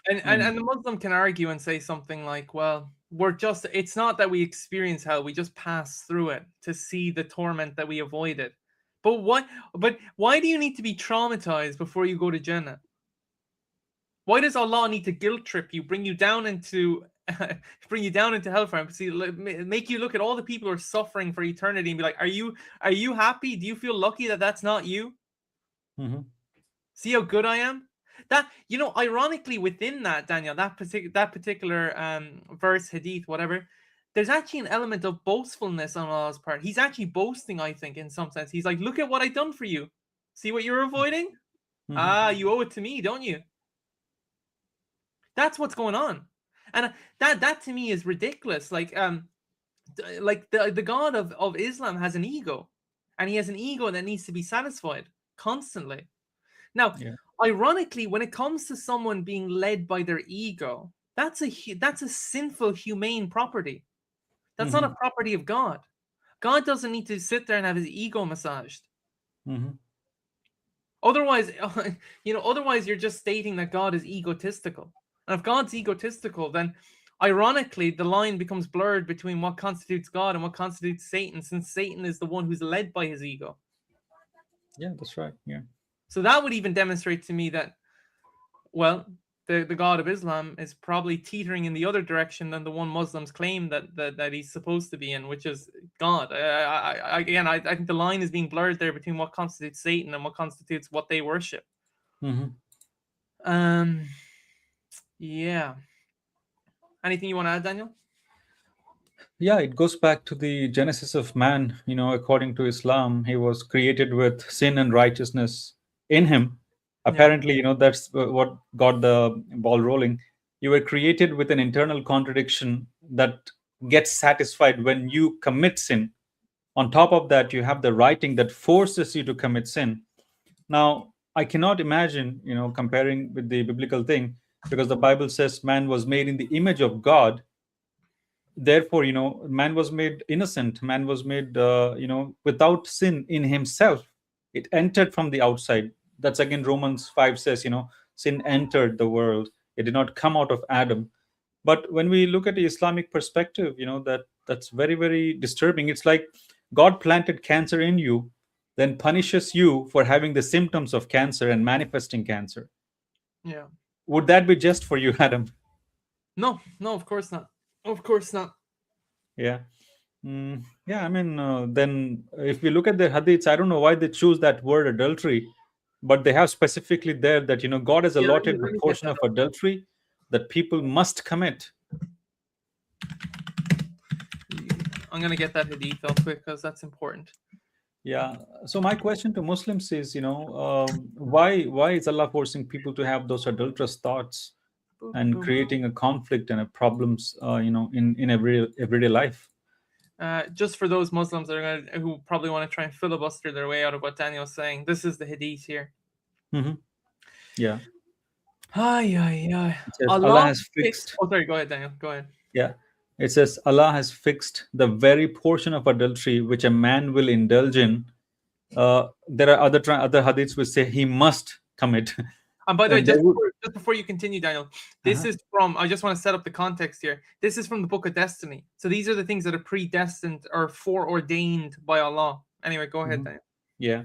And the Muslim can argue and say something like, well, it's not that we experience hell, we just pass through it to see the torment that we avoided. But why do you need to be traumatized before you go to Jannah? Why does Allah need to guilt trip you, bring you down into hellfire, make you look at all the people who are suffering for eternity and be like, are you happy? Do you feel lucky that that's not you? See how good I am? That, ironically, within that, Daniel, that particular verse, hadith, whatever, there's actually an element of boastfulness on Allah's part. He's actually boasting, I think, in some sense. He's like, look at what I've done for you. See what you're avoiding? You owe it to me, don't you? That's what's going on. And that to me is ridiculous. Like the God of Islam has an ego, and he has an ego that needs to be satisfied constantly. Now, ironically, when it comes to someone being led by their ego, that's a sinful, humane property. That's not a property of God. God doesn't need to sit there and have his ego massaged. Otherwise, otherwise you're just stating that God is egotistical. And if God's egotistical, then ironically, the line becomes blurred between what constitutes God and what constitutes Satan, since Satan is the one who's led by his ego. Yeah, that's right. Yeah. So that would even demonstrate to me that, well, the God of Islam is probably teetering in the other direction than the one Muslims claim that he's supposed to be in, which is God. I think the line is being blurred there between what constitutes Satan and what constitutes what they worship. Yeah. Anything you want to add, Daniel? Yeah, it goes back to the genesis of man. According to Islam, he was created with sin and righteousness in him. Apparently, that's what got the ball rolling. You were created with an internal contradiction that gets satisfied when you commit sin. On top of that, you have the writing that forces you to commit sin. Now, I cannot imagine, comparing with the biblical thing, because the Bible says man was made in the image of God. Therefore, man was made innocent. Man was made, without sin in himself. It entered from the outside. That's again Romans 5 says, sin entered the world. It did not come out of Adam. But when we look at the Islamic perspective, that's very, very disturbing. It's like God planted cancer in you, then punishes you for having the symptoms of cancer and manifesting cancer. Yeah. Would that be just for you, Adam? No, no, of course not. Of course not. Yeah. Yeah, I mean, then if we look at the hadiths, I don't know why they choose that word adultery, but they have specifically there that, God has Yeah, allotted the let me get portion that of up. adultery that people must commit. I'm gonna get that hadith real quick because that's important. Yeah. So my question to Muslims is, why is Allah forcing people to have those adulterous thoughts Boom, and boom. creating a conflict and a problems, in everyday life? Just for those Muslims that are who probably want to try and filibuster their way out of what Daniel's saying, this is the hadith here. Hmm. Yeah. Ay, ay, ay. It says Allah Allah has fixed. fixed. Oh, sorry. Go ahead, Daniel. Go ahead. Yeah. It says Allah has fixed the very portion of adultery which a man will indulge in. There are other hadiths which say he must commit, And by the way, and they would. just before you continue, Daniel, this Uh-huh. is from. I just want to set up the context here. This is from the Book of Destiny. So these are the things that are predestined or foreordained by Allah. Anyway, go ahead, Mhm. Daniel. Yeah.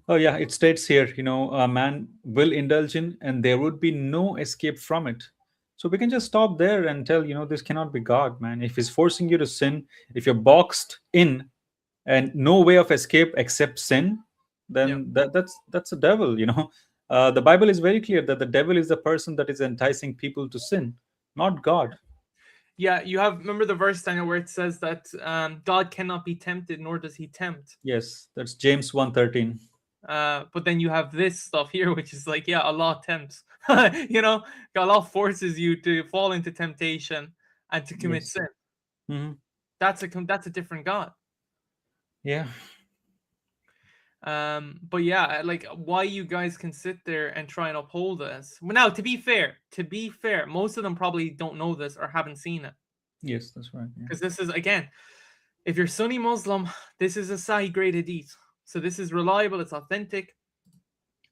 Oh, yeah. It states here, a man will indulge in, and there would be no escape from it. So we can just stop there and tell, this cannot be God, man. If He's forcing you to sin, if you're boxed in and no way of escape except sin, Yeah. then that's the devil. The Bible is very clear that the devil is the person that is enticing people to sin, not God. Yeah, you have remember the verse, Daniel, where it says that God cannot be tempted, nor does He tempt. Yes, that's James 1:13. But then you have this stuff here, which is like, yeah, Allah tempts. Allah forces you to fall into temptation and to commit Yes. sin. Hmm. That's a different God. Yeah. But yeah, like why you guys can sit there and try and uphold this. Well, now, to be fair, most of them probably don't know this or haven't seen it. Yes, that's right. Yeah. Because this is, again, if you're Sunni Muslim, this is a Sahih grade hadith. So this is reliable, it's authentic.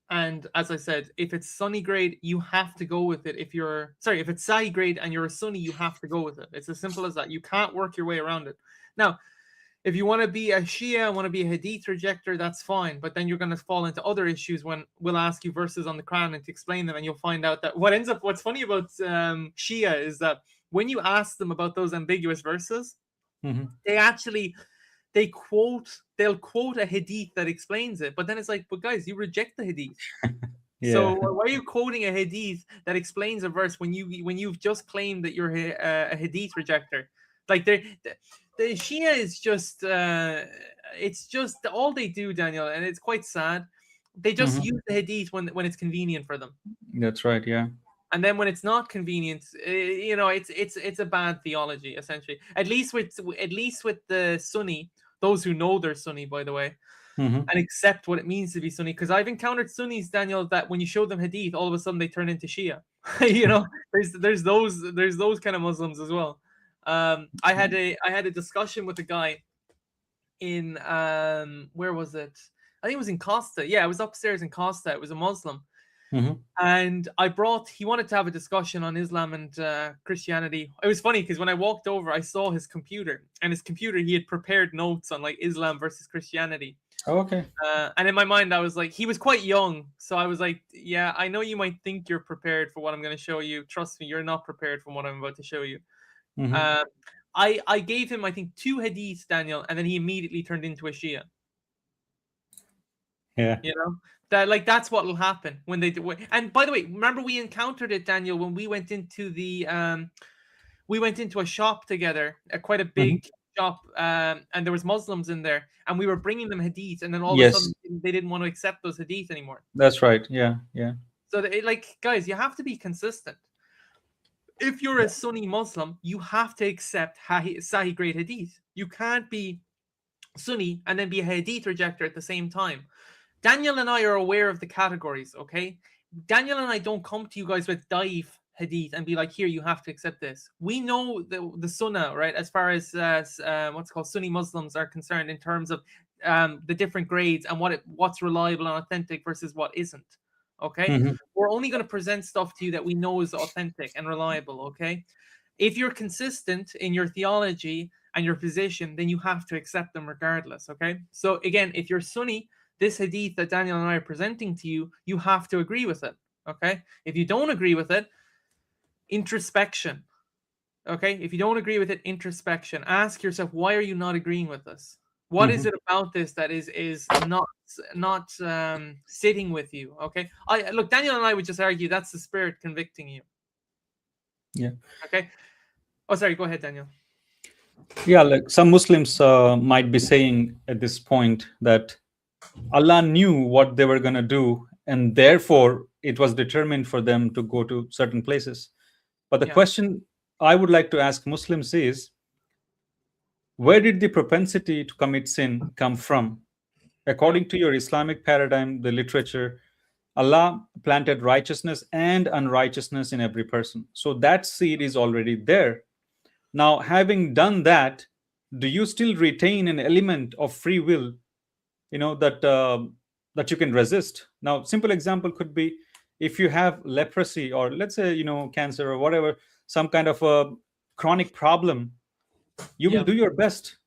And as I said, if it's Sunni grade, you have to go with it. If it's Sahih grade and you're a Sunni, you have to go with it. It's as simple as that. You can't work your way around it. Now, if you want to be a Shia, want to be a Hadith rejector, that's fine. But then you're going to fall into other issues when we'll ask you verses on the Quran and to explain them, and you'll find out that what's funny about Shia is that when you ask them about those ambiguous verses, Hmm. they'll quote a Hadith that explains it. But then it's like, but guys, you reject the Hadith. Yeah. So why are you quoting a Hadith that explains a verse when you've just claimed that you're a Hadith rejector? Like the Shia is just it's just all they do, Daniel, and it's quite sad. They just Hmm. use the Hadith when it's convenient for them, That's right. Yeah. and then when it's not convenient, it's a bad theology essentially. At least with the Sunni, those who know they're Sunni, by the way, Hmm. and accept what it means to be Sunni. Because I've encountered Sunnis, Daniel, that when you show them Hadith, all of a sudden they turn into Shia. There's those kind of Muslims as well. I had a discussion with a guy in where was it? I think it was in Costa. Yeah, it was upstairs in Costa. It was a Muslim, Hmm. and he wanted to have a discussion on Islam and Christianity. It was funny because when I walked over, I saw his computer, and his computer he had prepared notes on like Islam versus Christianity. Oh, okay. And in my mind, I was like, he was quite young. So I was like, yeah, I know you might think you're prepared for what I'm going to show you. Trust me, you're not prepared for what I'm about to show you. Hmm. Uh, I gave him, I think, 2 hadiths, Daniel, and then he immediately turned into a Shia. Yeah. You know, that's what will happen when they do. And by the way, remember we encountered it, Daniel, when we went into a shop together, quite a Hmm. big shop, and there was Muslims in there, and we were bringing them hadith, and then all of a Yes, sudden they didn't want to accept those hadith anymore. that's right. Yeah. Yeah. So guys, you have to be consistent. If you're a Sunni Muslim, you have to accept Sahih grade hadith. You can't be Sunni and then be a hadith rejector at the same time. Daniel and I are aware of the categories, okay? Daniel and I don't come to you guys with daif hadith and be like, here, you have to accept this. We know the Sunnah, right? As far as what's called Sunni Muslims are concerned in terms of the different grades and what's reliable and authentic versus what isn't, okay? Hmm. We're only going to present stuff to you that we know is authentic and reliable, okay? If you're consistent in your theology and your position, then you have to accept them regardless, okay? So again, if you're Sunni, this hadith that Daniel and I are presenting to you, you have to agree with it. Okay? If you don't agree with it, introspection. Okay? If you don't agree with it, introspection. Ask yourself, why are you not agreeing with this? What is it about this that is not sitting with you? Okay? Look, Daniel and I would just argue that's the Spirit convicting you. Yeah. Okay? Oh, sorry. Go ahead, Daniel. Yeah, like some Muslims might be saying at this point that Allah knew what they were going to do, and therefore it was determined for them to go to certain places. But the Yeah. question I would like to ask Muslims is, where did the propensity to commit sin come from? According to your Islamic paradigm, the literature, Allah planted righteousness and unrighteousness in every person. So that seed is already there. Now, having done that, do you still retain an element of free will, that you can resist? Now, simple example could be, if you have leprosy, or let's say cancer or whatever, some kind of a chronic problem, you will Yeah. do your best,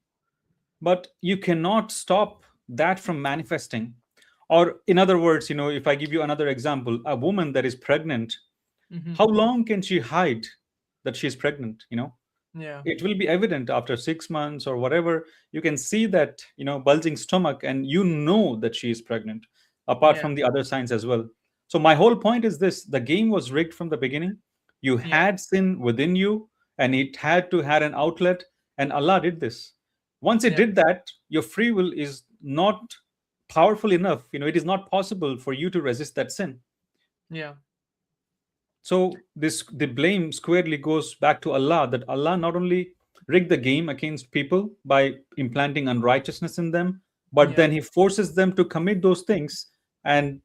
but you cannot stop that from manifesting. Or in other words, if I give you another example, a woman that is pregnant, Mm-hmm. how long can she hide that she's pregnant? Yeah. It will be evident after 6 months or whatever. You can see that bulging stomach, and that she is pregnant, apart Yeah. from the other signs as well. So my whole point is this: the game was rigged from the beginning. You Yeah. had sin within you, and it had to had an outlet, and Allah did this. Once it Yeah. did that, your free will is not powerful enough. It is not possible for you to resist that sin. Yeah. So the blame squarely goes back to Allah, that Allah not only rigged the game against people by implanting unrighteousness in them, but Yeah. then He forces them to commit those things. And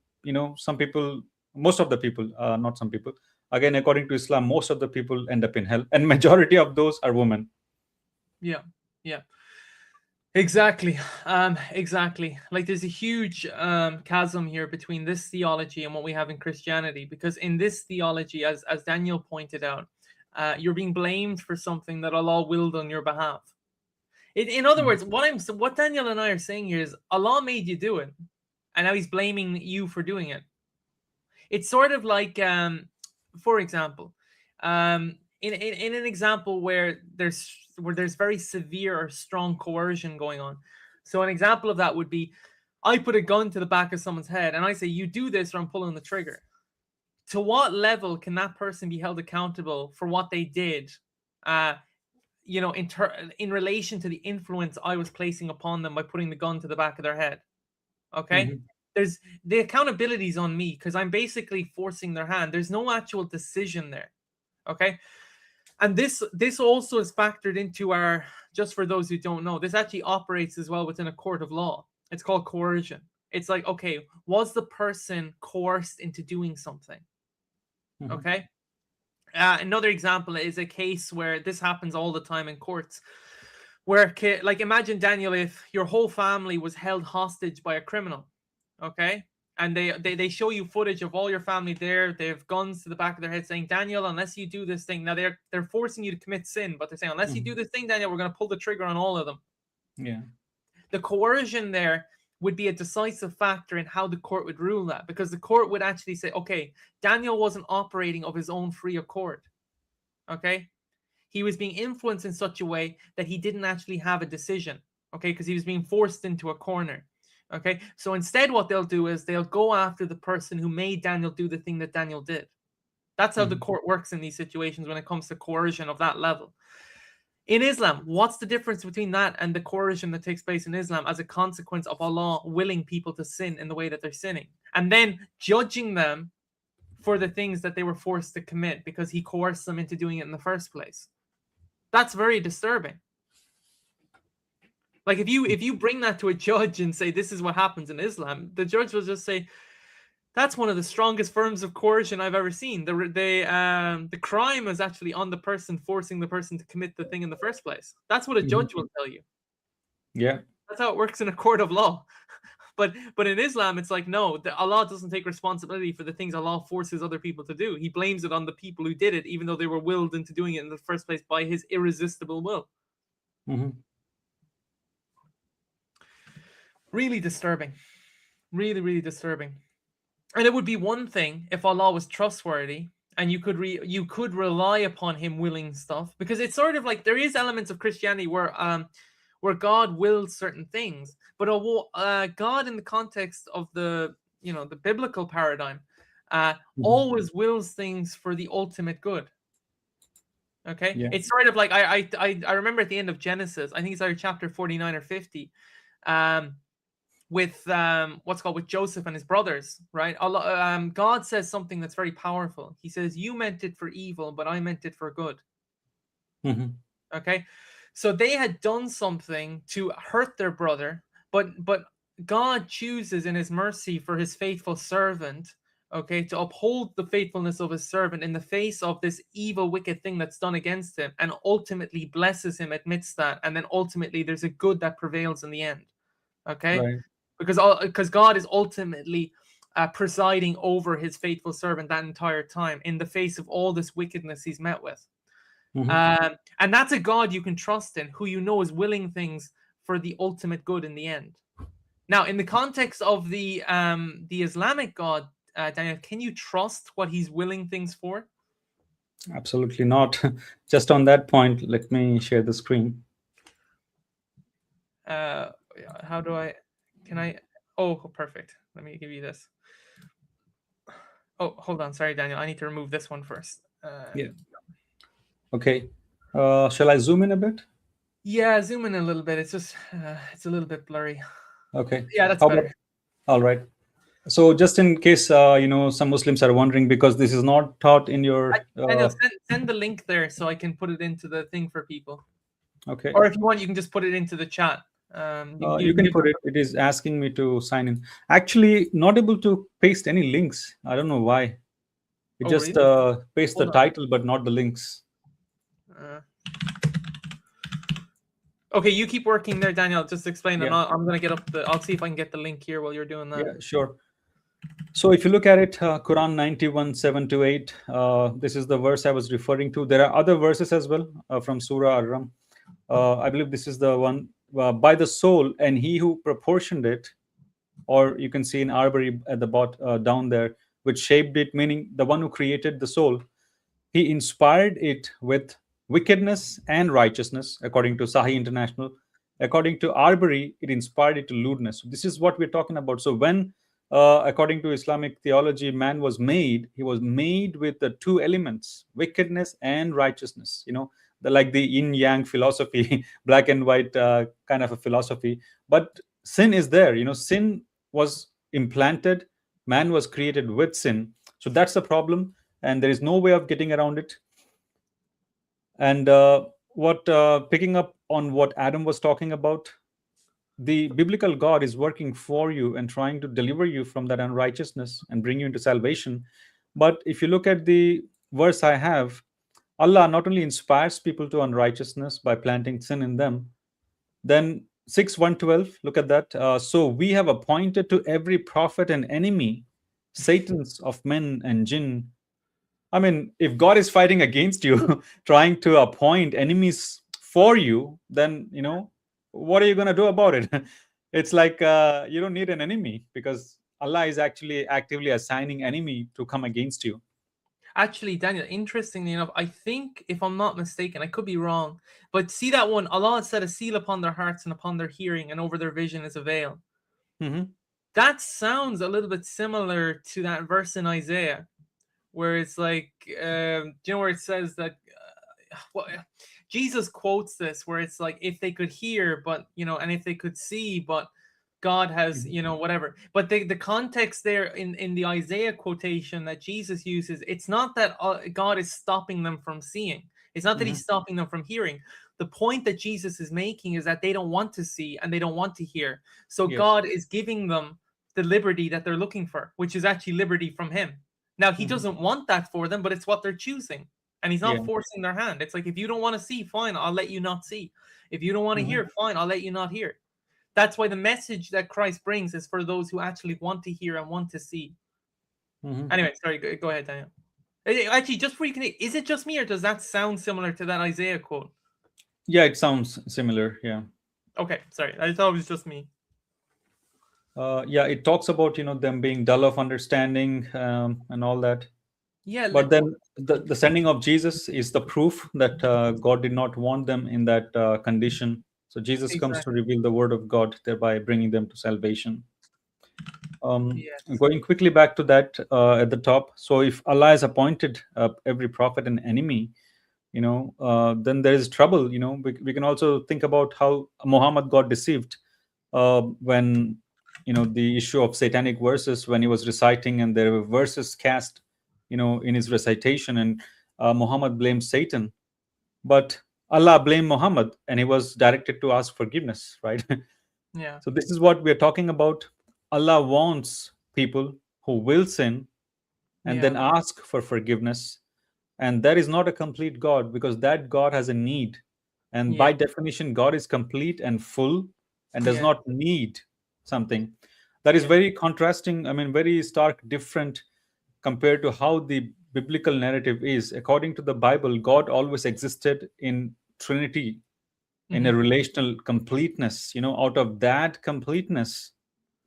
some people, most of the people, not some people. Again, according to Islam, most of the people end up in hell, and majority of those are women. Yeah. Yeah. Exactly. Exactly. Like there's a huge chasm here between this theology and what we have in Christianity, because in this theology, as Daniel pointed out, you're being blamed for something that Allah willed on your behalf. In other words, what Daniel and I are saying here is Allah made you do it, and now He's blaming you for doing it. It's sort of like, for example, in an example where there's very severe or strong coercion going on. So an example of that would be, I put a gun to the back of someone's head and I say, you do this or I'm pulling the trigger. To what level can that person be held accountable for what they did? In relation to the influence I was placing upon them by putting the gun to the back of their head. Okay. There's the accountability is on me because I'm basically forcing their hand. There's no actual decision there. Okay. And this also is factored into our, just for those who don't know, this actually operates as well within a court of law. It's called coercion. It's like, okay, was the person coerced into doing something? Okay. Another example is a case where this happens all the time in courts, where, like, imagine, Daniel, if your whole family was held hostage by a criminal, okay? And they show you footage of all your family there. They have guns to the back of their head saying, Daniel, unless you do this thing. Now they're forcing you to commit sin, but they're saying, unless you do this thing, Daniel, we're going to pull the trigger on all of them. Yeah. The coercion there would be a decisive factor in how the court would rule that, because the court would actually say, okay, Daniel wasn't operating of his own free accord. Okay? He was being influenced in such a way that he didn't actually have a decision. Okay? Because he was being forced into a corner. Okay? So instead, what they'll do is they'll go after the person who made Daniel do the thing that Daniel did. That's how the court works in these situations when it comes to coercion of that level. In Islam, what's the difference between that and the coercion that takes place in Islam as a consequence of Allah willing people to sin in the way that they're sinning, and then judging them for the things that they were forced to commit because He coerced them into doing it in the first place? That's very disturbing. Like if you bring that to a judge and say this is what happens in Islam, the judge will just say, that's one of the strongest forms of coercion I've ever seen. The crime is actually on the person forcing the person to commit the thing in the first place. That's what a judge will tell you. Yeah. That's how it works in a court of law. But in Islam, it's like, no, Allah doesn't take responsibility for the things Allah forces other people to do. He blames it on the people who did it, even though they were willed into doing it in the first place by His irresistible will. Really disturbing. Really, really disturbing. And it would be one thing if Allah was trustworthy and you could rely upon him willing stuff, because it's sort of like there is elements of Christianity where God wills certain things, but God in the context of the biblical paradigm Mhm. always wills things for the ultimate good. Okay, Yeah. it's sort of like I remember at the end of Genesis, I think it's either chapter 49 or 50, um, with with Joseph and his brothers, right? God says something that's very powerful. He says, "You meant it for evil, but I meant it for good." Mhm. Okay, so they had done something to hurt their brother, but God chooses in His mercy for His faithful servant, okay, to uphold the faithfulness of His servant in the face of this evil, wicked thing that's done against him, and ultimately blesses him amidst that, and then ultimately there's a good that prevails in the end. Okay, Right. because God is ultimately presiding over His faithful servant that entire time in the face of all this wickedness he's met with. Mhm. And that's a God you can trust in, who you know is willing things for the ultimate good in the end. Now, in the context of the Islamic God, Daniel, can you trust what he's willing things for? Absolutely not. Just on that point, let me share the screen. Uh, how do I? Can I? Oh, perfect. Let me give you this. Oh, hold on. Sorry, Daniel. I need to remove this one first. Yeah. Okay. Shall I zoom in a bit? Yeah, zoom in a little bit. It's just it's a little bit blurry. Okay. Yeah, that's How about? better. All right. So just in case some Muslims are wondering, because this is not taught in your Daniel, send the link there so I can put it into the thing for people. okay. Or if you want, you can just put it into the chat. You You can can give. put it. It is asking me to sign in. Actually, not able to paste any links. I don't know why. It Oh, just really? pastes the Hold on. title, but not the links. Uh, okay, you keep working there, Daniel. Just explain, and Yeah. I'm gonna get up the. I'll see if I can get the link here while you're doing that. Yeah. Sure. So if you look at it, Quran 91, 7 to 8, this is the verse I was referring to. There are other verses as well from Surah Ar-Rum. I believe this is the one by the soul, and he who proportioned it, or you can see in Arbery at the bottom down there, which shaped it, meaning the one who created the soul. He inspired it with wickedness and righteousness, according to Sahih International. According to Arbery, it inspired it to lewdness. This is what we're talking about. So, when, according to Islamic theology, man was made, he was made with the two elements, wickedness and righteousness. Like the yin yang philosophy, black and white kind of a philosophy. But sin is there. Sin was implanted, man was created with sin. So, that's the problem, and there is no way of getting around it. And what picking up on what Adam was talking about, the biblical God is working for you and trying to deliver you from that unrighteousness and bring you into salvation. But if you look at the verse I have, Allah not only inspires people to unrighteousness by planting sin in them, then 6 112, look at that. So we have appointed to every prophet an enemy, Satan's of men and jinn. I mean, if God is fighting against you, trying to appoint enemies for you, then, what are you going to do about it? It's like you don't need an enemy, because Allah is actually actively assigning enemy to come against you. Actually, Daniel, interestingly enough, I think, if I'm not mistaken, I could be wrong, but see that one, Allah had set a seal upon their hearts and upon their hearing, and over their vision is a veil. Hmm. That sounds a little bit similar to that verse in Isaiah, where it's like, do you know where it says that? Jesus quotes this, where it's like, if they could hear, but and if they could see, but God has, whatever. But the context there in the Isaiah quotation that Jesus uses, it's not that God is stopping them from seeing. It's not that Hmm. he's stopping them from hearing. The point that Jesus is making is that they don't want to see and they don't want to hear. So Yes. God is giving them the liberty that they're looking for, which is actually liberty from him. Now, he Hmm. doesn't want that for them, but it's what they're choosing. And he's Yeah. not forcing their hand. It's like, if you don't want to see, fine, I'll let you not see. If you don't want to Hmm. hear, fine, I'll let you not hear. That's why the message that Christ brings is for those who actually want to hear and want to see. Hmm. Anyway, sorry, go ahead, Daniel. Actually, just before you can, is it just me or does that sound similar to that Isaiah quote? Yeah, it sounds similar. Yeah. Okay, sorry, I thought it was just me. Yeah, it talks about them being dull of understanding, and all that. Yeah, But then the sending of Jesus is the proof that God did not want them in that condition. So Jesus comes to exactly. reveal the word of God, thereby bringing them to salvation. Yes. Going quickly back to that at the top. So if Allah has appointed every prophet an enemy, then there is trouble. We can also think about how Muhammad got deceived when the issue of satanic verses, when he was reciting and there were verses cast in his recitation, and Muhammad blamed Satan, but Allah blamed Muhammad, and he was directed to ask forgiveness, right? Yeah. So this is what we are talking about. Allah wants people who will sin and then Yeah. ask for forgiveness. And that is not a complete God, because that God has a need. And by Yeah. definition, God is complete and full and does Yeah. not need something. That is Yeah. very contrasting, I mean, very stark different compared to how the biblical narrative is. According to the Bible, God always existed in Trinity, in a Hmm. relational completeness. Out of that completeness,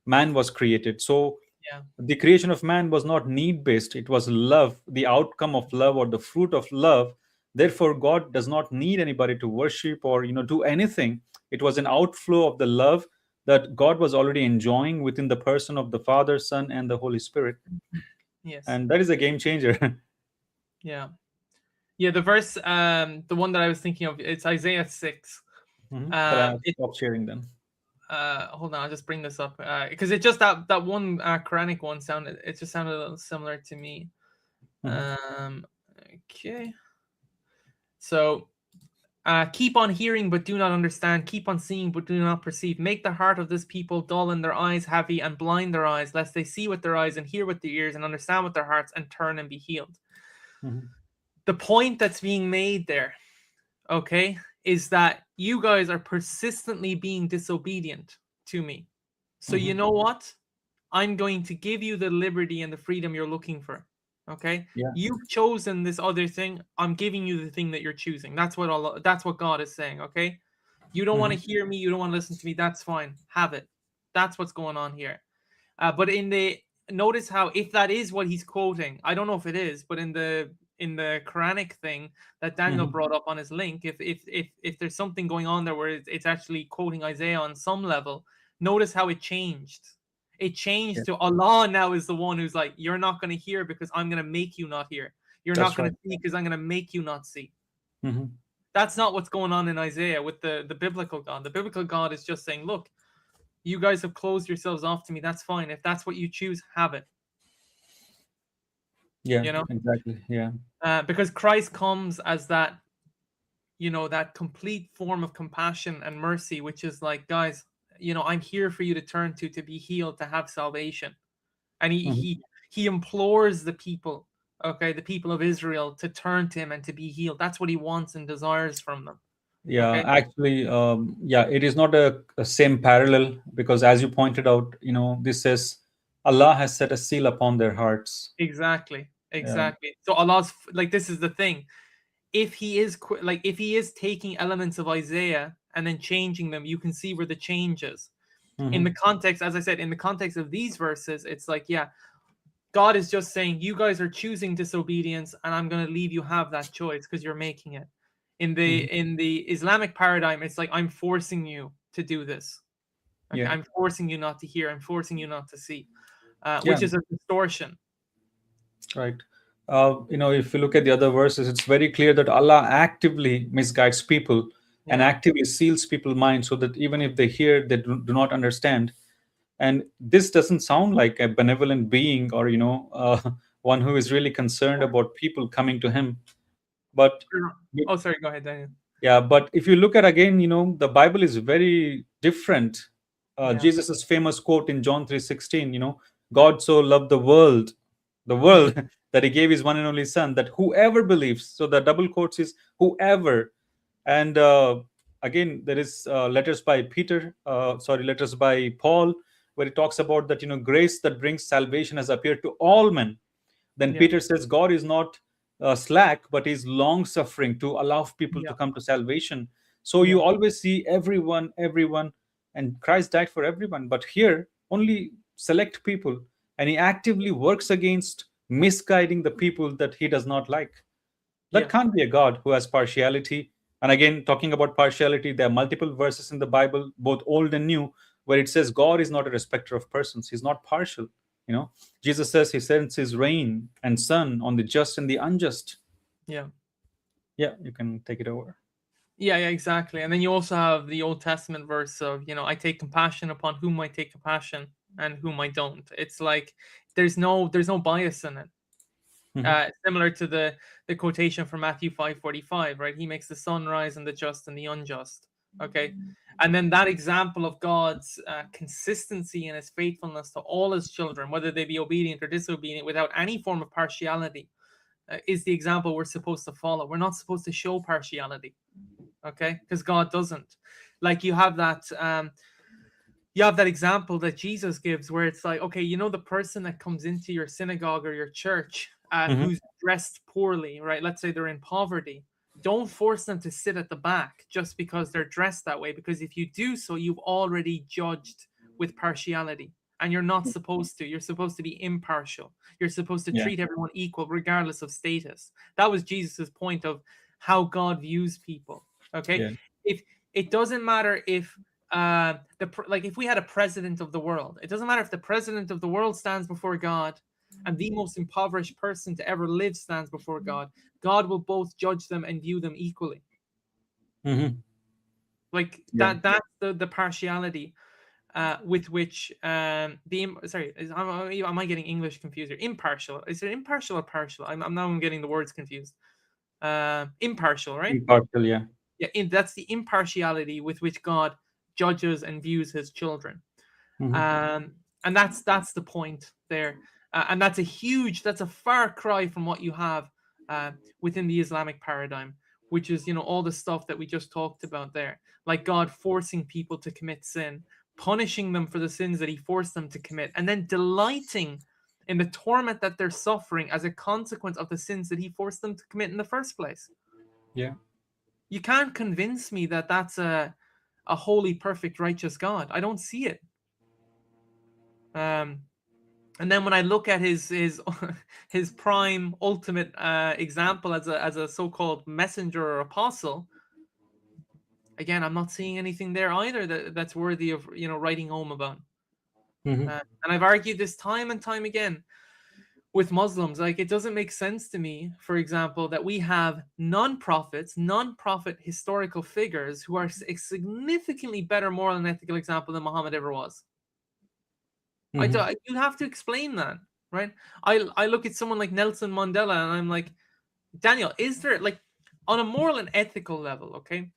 man was created. So Yeah. the creation of man was not need based, it was love, the outcome of love, or the fruit of love. Therefore God does not need anybody to worship or do anything. It was an outflow of the love that God was already enjoying within the person of the Father, Son, and the Holy Spirit. Yes. And that is a game changer. Yeah. Yeah. The verse, the one that I was thinking of, it's Isaiah 6. Shall I It stop sharing then? hold on, I'll just bring this up because it just that one Quranic one sounded, it just sounded a little similar to me. Mhm. Um, okay, so keep on hearing but do not understand, keep on seeing but do not perceive. Make the heart of this people dull and their eyes heavy, and blind their eyes, lest they see with their eyes and hear with their ears and understand with their hearts and turn and be healed. Mhm. The point that's being made there, okay, is that you guys are persistently being disobedient to me. So you Mhm. know what? I'm going to give you the liberty and the freedom you're looking for. Okay? Yeah. You've chosen this other thing. I'm giving you the thing that you're choosing. That's what God is saying, okay? You don't want to Mhm. hear me, you don't want to listen to me, that's fine. Have it. That's what's going on here. But in the notice how, if that is what he's quoting, I don't know if it is, but in the Quranic thing that Daniel Mhm. brought up on his link, if there's something going on there where it's actually quoting Isaiah on some level, notice how it changed. It Yeah, changed to Allah now is the one who's like, you're not going to hear because I'm going to make you not hear. You're not that's going right. to see because I'm going to make you not see. Mhm. That's not what's going on in Isaiah with the biblical God. The biblical God is just saying, look, you guys have closed yourselves off to me. That's fine. If that's what you choose, have it. Yeah, You know, exactly. Yeah. because Christ comes as that, that complete form of compassion and mercy, which is like, guys, I'm here for you to turn to be healed, to have salvation. And he Mhm. he he implores the people, okay, the people of Israel, to turn to him and to be healed. That's what he wants and desires from them. Yeah, Okay, actually, yeah, it is not a same parallel, because as you pointed out, this says Allah has set a seal upon their hearts. exactly, Yeah. exactly. So Allah's like, this is the thing. If he is if he is taking elements of Isaiah and then changing them, you can see where the change is. In the Hmm. context, as I said, in the context of these verses, it's like, yeah, God is just saying, you guys are choosing disobedience, and I'm going to leave you have that choice because you're making it. In the Hmm. in the Islamic paradigm, it's like, I'm forcing you to do this. Okay, Yeah. I'm forcing you not to hear. I'm forcing you not to see, Yeah. which is a distortion. Right. If you look at the other verses, it's very clear that Allah actively misguides people and Yeah, actively seals people's minds, so that even if they hear, they do not understand. And this doesn't sound like a benevolent being, or one who is really concerned about people coming to him. But oh, sorry, go ahead, Daniel. yeah, but if you look at again, the Bible is very different. Yeah, Jesus' famous quote in John 3:16, God so loved the yeah, world that he gave his one and only son, that whoever believes, so the double quotes is whoever. And again, there is letters by Paul, where he talks about that, grace that brings salvation has appeared to all men. Then yeah, Peter says God is not slack, but is long suffering to allow people to yeah, come to salvation. So you yeah, always see everyone, and Christ died for everyone. But here, only select people, and he actively works against misguiding the people that he does not like. That Yeah. can't be a God who has partiality. And again, talking about partiality, there are multiple verses in the Bible, both old and new, where it says God is not a respecter of persons. He's not partial. You know, Jesus says he sends his rain and sun on the just and the unjust. Yeah. Yeah, you can take it over. Yeah, yeah, exactly. And then you also have the Old Testament verse of, I take compassion upon whom I take compassion and whom I don't. It's like there's no bias in it. Hmm. Similar to the quotation from Matthew 5:45, right? He makes the sun rise on the just and the unjust. Okay. And then that example of God's consistency and his faithfulness to all his children, whether they be obedient or disobedient, without any form of partiality, is the example we're supposed to follow. We're not supposed to show partiality, okay? Because God doesn't. Like you have that example that Jesus gives where it's like, okay, the person that comes into your synagogue or your church Hmm. who's dressed poorly, right? Let's say they're in poverty. Don't force them to sit at the back just because they're dressed that way, because if you do so, you've already judged with partiality. And you're not supposed to. You're supposed to be impartial. You're supposed to Yeah, treat everyone equal, regardless of status. That was Jesus's point of how God views people. Okay, yeah. if it doesn't matter if like if we had a president of the world, it doesn't matter if the president of the world stands before God and the most impoverished person to ever live stands before God. God will both judge them and view them equally. Hmm. Like Yeah. that's the partiality with which am I getting English confused here? Impartial. Is it impartial or partial? I'm getting the words confused. Impartial, right? Impartial, yeah. Yeah, that's the impartiality with which God judges and views his children. Hmm. And that's the point there. And that's a far cry from what you have within the Islamic paradigm, which is, all the stuff that we just talked about there, like God forcing people to commit sin, punishing them for the sins that he forced them to commit, and then delighting in the torment that they're suffering as a consequence of the sins that he forced them to commit in the first place. Yeah. You can't convince me that that's a holy, perfect, righteous God. I don't see it. Um, and then when I look at his his prime ultimate example as a so-called messenger or apostle, again, I'm not seeing anything there either that's worthy of writing home about. Hmm. And I've argued this time and time again with Muslims. Like, it doesn't make sense to me, for example, that we have non-prophet historical figures who are a significantly better moral and ethical example than Muhammad ever was. Hmm. You have to explain that, right? I look at someone like Nelson Mandela and I'm like, Daniel, is there, like, on a moral and ethical level, okay,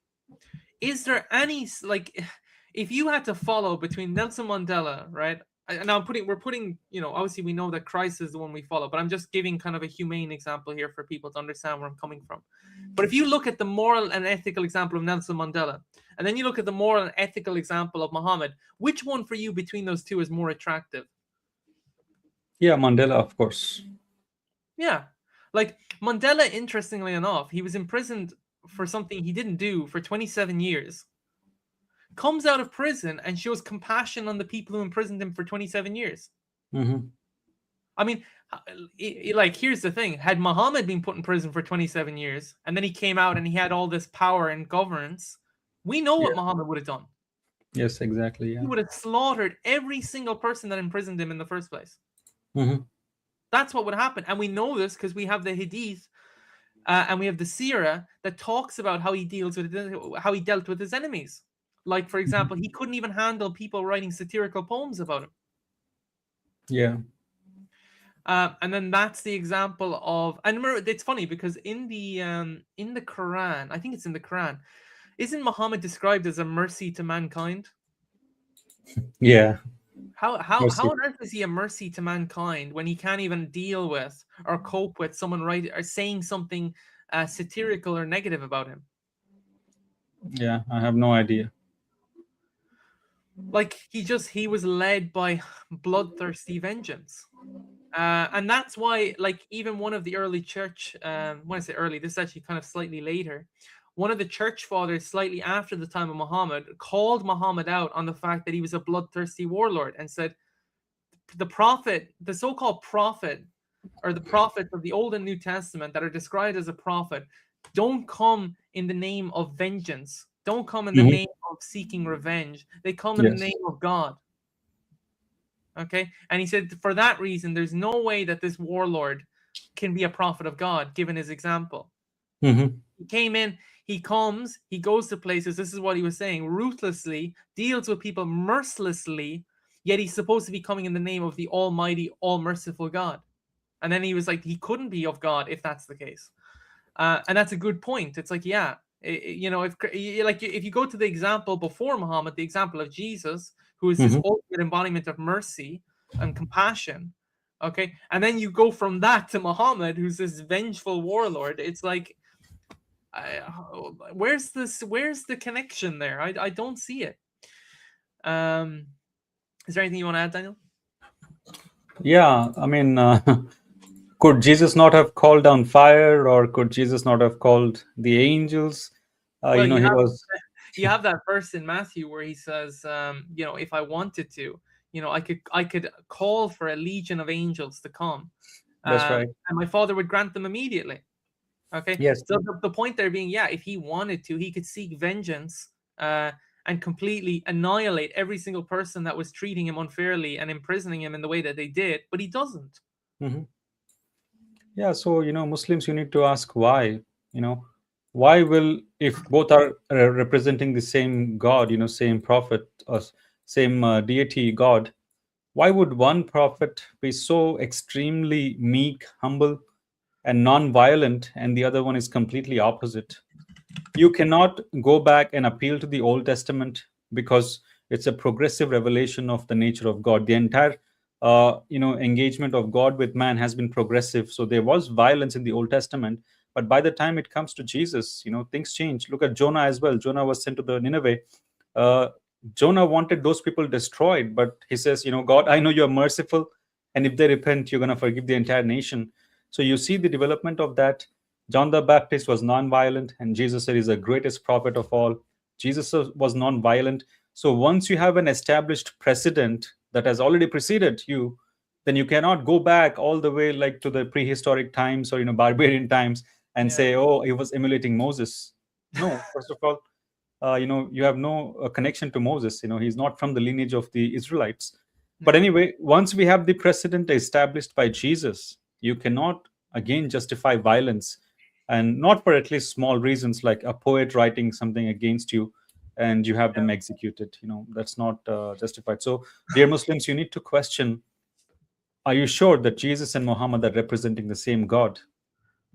is there any, like, if you had to follow between Nelson Mandela, right? And we're putting, obviously we know that Christ is the one we follow, but I'm just giving kind of a humane example here for people to understand where I'm coming from. But if you look at the moral and ethical example of Nelson Mandela, and then you look at the moral and ethical example of Muhammad, which one for you between those two is more attractive? Yeah, Mandela, of course. Yeah. Like, Mandela, interestingly enough, he was imprisoned for something he didn't do for 27 years. Comes out of prison and shows compassion on the people who imprisoned him for 27 years. Hmm. I mean, like, here's the thing. Had Muhammad been put in prison for 27 years and then he came out and he had all this power and governance, we know what Yeah. Muhammad would have done. Yes, exactly. He Yeah. would have slaughtered every single person that imprisoned him in the first place. Hmm. That's what would happen. And we know this because we have the Hadith and we have the Sirah that talks about how he dealt with his enemies. Like, for example, he couldn't even handle people writing satirical poems about him. Yeah. And then that's the example of, and remember, it's funny because in the Quran, I think it's in the Quran, isn't Muhammad described as a mercy to mankind? Yeah. How Mercy. on earth is he a mercy to mankind when he can't even deal with or cope with someone writing or saying something satirical or negative about him? Yeah, I have no idea. Like, he was led by bloodthirsty vengeance. And that's why, like, even one of the early church, when I say early, this is actually kind of slightly later, one of the church fathers, slightly after the time of Muhammad, called Muhammad out on the fact that he was a bloodthirsty warlord and said, prophet, the so-called prophet, or the prophets of the Old and New Testament that are described as a prophet, don't come in the name of vengeance. Don't come in the Mhm. name of seeking revenge. They come in the Yes. name of God. Okay? And he said for that reason, there's no way that this warlord can be a prophet of God, given his example. Hmm. He came in, he comes, he goes to places, this is what he was saying, ruthlessly, deals with people mercilessly, yet he's supposed to be coming in the name of the almighty, all-merciful God. And then he was like, he couldn't be of God if that's the case. And that's a good point. It's like, yeah, if you go to the example before Muhammad, the example of Jesus, who is this Hmm. ultimate embodiment of mercy and compassion, okay, and then you go from that to Muhammad, who's this vengeful warlord. It's like, where's the connection there? I don't see it. Is there anything you want to add, Daniel? Yeah, I mean, could Jesus not have called down fire, or could Jesus not have called the angels? Well, He was. you have that verse in Matthew where he says, if I wanted to, I could call for a legion of angels to come, That's right. and my Father would grant them immediately. Okay, Yes. so the point there being, yeah, if he wanted to, he could seek vengeance, and completely annihilate every single person that was treating him unfairly and imprisoning him in the way that they did, but he doesn't. Hmm. Yeah. So, Muslims, you need to ask why. You know, why will, if both are representing the same God, same prophet, or same deity God, why would one prophet be so extremely meek, humble, and non-violent, and the other one is completely opposite? You cannot go back and appeal to the Old Testament because it's a progressive revelation of the nature of God. The entire engagement of God with man has been progressive. So there was violence in the Old Testament, but by the time it comes to Jesus, things change. Look at Jonah as well. Jonah was sent to the Nineveh. uh, Jonah wanted those people destroyed, but he says, God, I know you're merciful, and if they repent, you're going to forgive the entire nation. So you see the development of that. John the Baptist was non-violent, and Jesus said he's the greatest prophet of all. Jesus was non-violent. So once you have an established precedent that has already preceded you, then you cannot go back all the way like to the prehistoric times or barbarian times and Yeah, say, oh, he was emulating Moses. No, first of all, you have no connection to Moses. He's not from the lineage of the Israelites. But yeah, anyway, once we have the precedent established by Jesus, you cannot again justify violence, and not for at least small reasons like a poet writing something against you and you have yeah, them executed. That's not justified. So, dear Muslims, you need to question: are you sure that Jesus and Muhammad are representing the same God? yeah,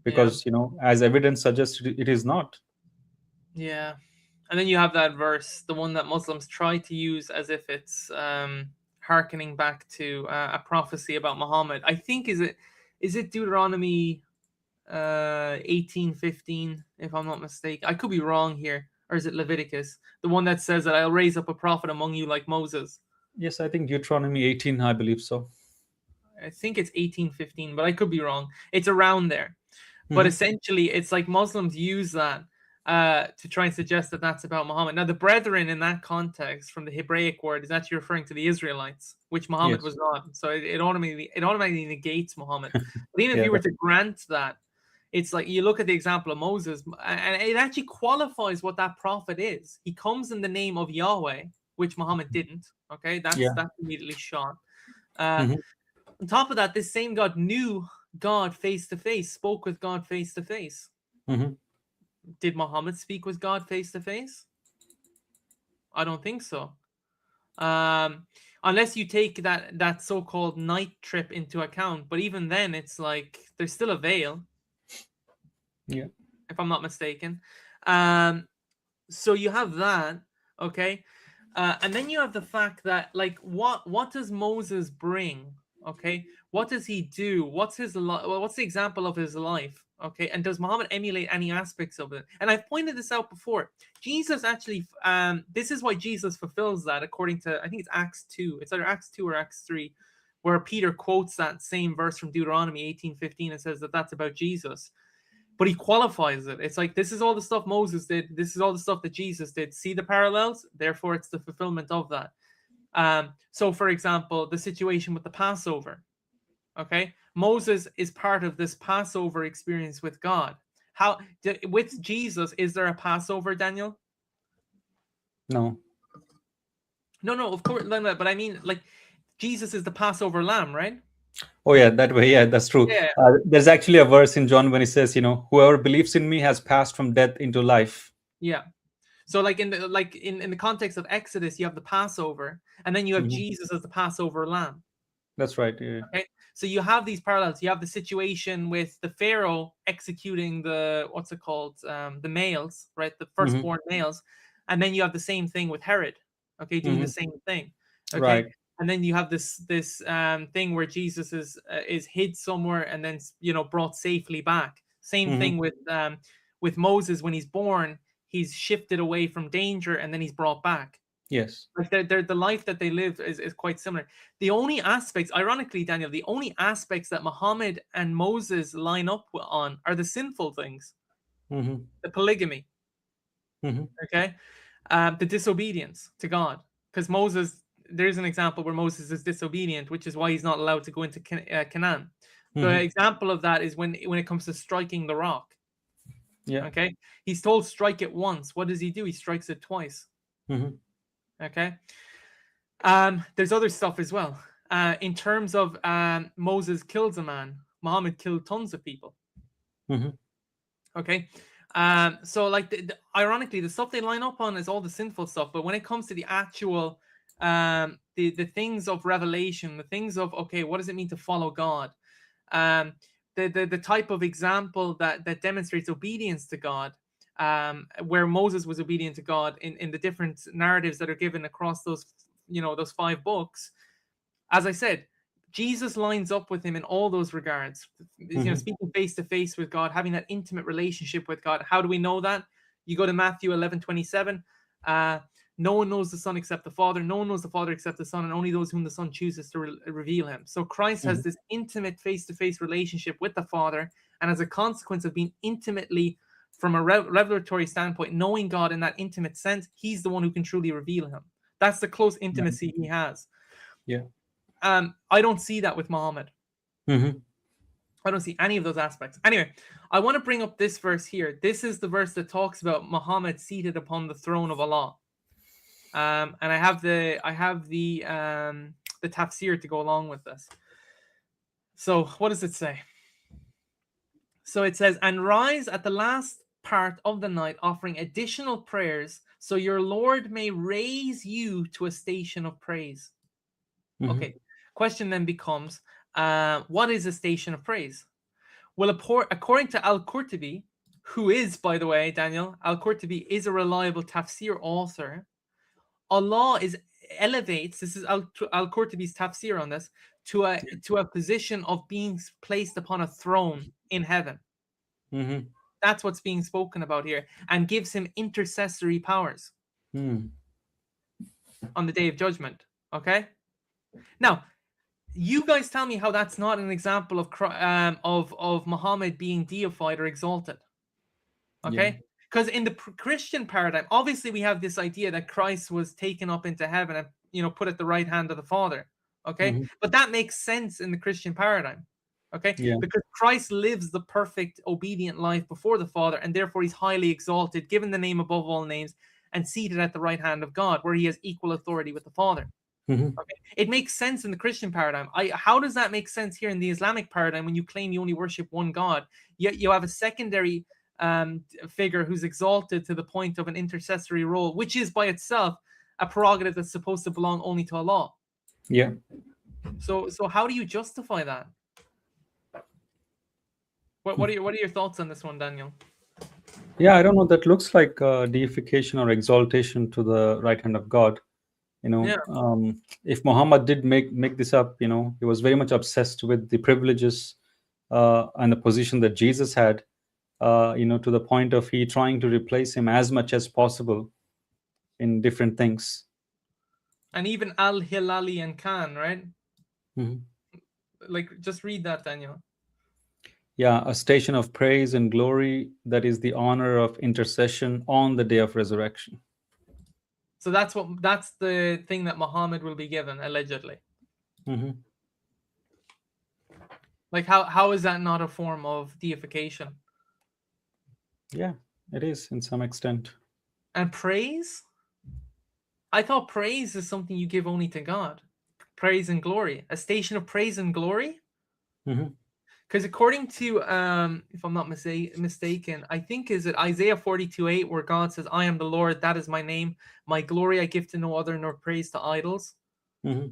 Because as evidence suggests, it is not. yeah. And then you have that verse, the one that Muslims try to use as if it's hearkening back to a prophecy about Muhammad. I think is it Deuteronomy 18:15, if I'm not mistaken. I could be wrong here. Or is it Leviticus? The one that says that I'll raise up a prophet among you like Moses. Yes, I think Deuteronomy 18, I believe so. I think it's 18:15, but I could be wrong. It's around there. But Hmm. essentially, it's like Muslims use that to try and suggest that that's about Muhammad. Now, the brethren in that context, from the Hebraic word, is actually referring to the Israelites, which Muhammad Yes. was not. So it automatically negates Muhammad. But even if Yeah. you were to grant that, it's like you look at the example of Moses, and it actually qualifies what that prophet is. He comes in the name of Yahweh, which Muhammad didn't. Okay, that's Yeah. that's immediately shot. Uh, Hmm. on top of that, this same God knew God face to face, spoke with God face to face. Hmm. Did Muhammad speak with God face to face? I don't think so. Um, unless you take that so-called night trip into account, but even then, it's like there's still a veil, Yeah. if I'm not mistaken. Um, so you have that, okay, and then you have the fact that, like, what does Moses bring? Okay, what does he do? What's the example of his life? Okay, and does Muhammad emulate any aspects of it? And I've pointed this out before. Jesus actually, this is why Jesus fulfills that, according to, I think it's Acts 2. It's either Acts 2 or Acts 3, where Peter quotes that same verse from Deuteronomy 18:15 and says that that's about Jesus, but he qualifies it. It's like, this is all the stuff Moses did. This is all the stuff that Jesus did. See the parallels? Therefore, it's the fulfillment of that. So, for example, the situation with the Passover. Okay, Moses is part of this Passover experience with God. With Jesus, is there a Passover, Daniel? No. No, of course, no, but I mean, like, Jesus is the Passover lamb, right? Oh yeah, that way. Yeah, that's true. Yeah, There's actually a verse in John when he says, whoever believes in me has passed from death into life. yeah. So, like in the context of Exodus, you have the Passover, and then you have Mhm. Jesus as the Passover lamb. That's right. Yeah. Okay, so you have these parallels. You have the situation with the Pharaoh executing the what's it called, the males, right, the Hmm. firstborn males, and then you have the same thing with Herod, okay, doing the Hmm. same thing, okay, Right. and then you have this thing where Jesus is hid somewhere and then brought safely back. Same Hmm. thing with Moses when he's born, he's shifted away from danger and then he's brought back. Yes. Like the life that they live is quite similar. The only aspects, ironically, Daniel, the only aspects that Muhammad and Moses line up on are the sinful things, Hmm. the polygamy, Hmm. okay, the disobedience to God. Because there's an example where Moses is disobedient, which is why he's not allowed to go into Canaan. The Hmm. example of that is when it comes to striking the rock. Yeah. Okay, he's told strike it once. What does he do? He strikes it twice. Hmm. Okay. There's other stuff as well. In terms of Moses kills a man, Muhammad killed tons of people. Hmm. Okay. So like ironically, the stuff they line up on is all the sinful stuff, but when it comes to the actual the things of revelation, the things of okay, what does it mean to follow God? Um, the type of example that demonstrates obedience to God, where Moses was obedient to God in the different narratives that are given across those 5 books. As I said, Jesus lines up with him in all those regards. Hmm. Speaking face to face with God, having that intimate relationship with God. How do we know that? You go to Matthew 11:27. No one knows the Son except the Father. No one knows the Father except the Son, and only those whom the Son chooses to reveal him. So Christ has this intimate face to face relationship with the Father, and as a consequence of being intimately, from a revelatory standpoint, knowing God in that intimate sense, he's the one who can truly reveal him. That's the close intimacy he has. Yeah. I don't see that with Muhammad. Hmm. I don't see any of those aspects. Anyway, I want to bring up this verse here. This is the verse that talks about Muhammad seated upon the throne of Allah. And I have the tafsir to go along with this. So what does it say? So it says, and rise at the last part of the night, offering additional prayers, so your Lord may raise you to a station of praise. Hmm. Okay. Question then becomes, what is a station of praise? Well, according to Al-Qurtubi, who is, by the way, Daniel, Al-Qurtubi is a reliable tafsir author. Allah elevates, this is Al-Qurtubi's tafsir on this, to a position of being placed upon a throne in heaven. Hmm. That's what's being spoken about here, and gives him intercessory powers on the day of judgment. Okay? Now, you guys tell me how that's not an example of Muhammad being deified or exalted. Yeah. Okay, because in the Christian paradigm, obviously we have this idea that Christ was taken up into heaven and put at the right hand of the Father. Okay, Hmm. but that makes sense in the Christian paradigm. Okay, Yeah. because Christ lives the perfect obedient life before the Father, and therefore he's highly exalted, given the name above all names, and seated at the right hand of God, where he has equal authority with the Father. Hmm. Okay, it makes sense in the Christian paradigm. How does that make sense here in the Islamic paradigm when you claim you only worship one God, yet you have a secondary figure who's exalted to the point of an intercessory role, which is by itself a prerogative that's supposed to belong only to Allah? Yeah. So how do you justify that? What are your thoughts on this one, Daniel? Yeah, I don't know. That looks like deification or exaltation to the right hand of God. Yeah, If Muhammad did make this up, he was very much obsessed with the privileges and the position that Jesus had, to the point of he trying to replace him as much as possible in different things. and even Al Hilali and Khan, right? Mhm. Like, just read that, Daniel. Yeah, a station of praise and glory that is the honor of intercession on the day of resurrection. So that's the thing that Muhammad will be given, allegedly. Mm-hmm. Like, how is that not a form of deification? Yeah, it is in some extent. And praise? I thought praise is something you give only to God. Praise and glory. A station of praise and glory? Mm-hmm. Because according to, if I'm not mistaken, I think is it Isaiah 42:8, where God says, "I am the Lord, that is my name. My glory I give to no other, nor praise to idols." Mm-hmm.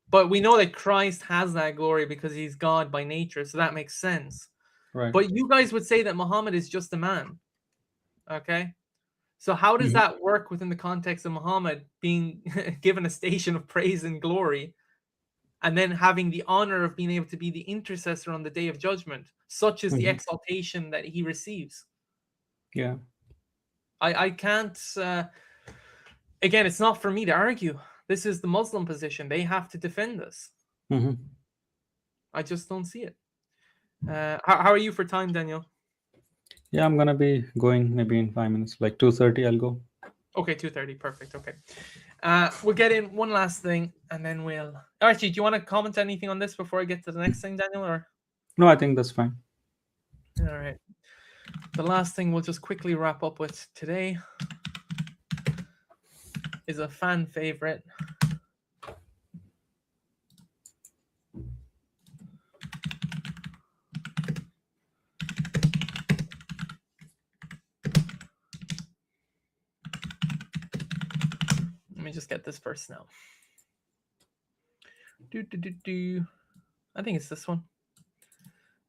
But we know that Christ has that glory because he's God by nature, so that makes sense. Right. But you guys would say that Muhammad is just a man, okay? So how does Mm-hmm. that work within the context of Muhammad being given a station of praise and glory, and then having the honor of being able to be the intercessor on the day of judgment, such as the Mm-hmm. exaltation that he receives? Yeah. I can't. Again, it's not for me to argue. This is the Muslim position. They have to defend this. Mm-hmm. I just don't see it. How are you for time, Daniel? Yeah, I'm gonna be going maybe in 5 minutes, like 2:30. I'll go. Okay, 2:30. Perfect. Okay. We'll get in one last thing, and then we'll. Archie, do you want to comment anything on this before I get to the next thing, Daniel? Or No, I think that's fine. all right. The last thing we'll just quickly wrap up with today is a fan favorite. Let me just get this verse now. I think it's this one.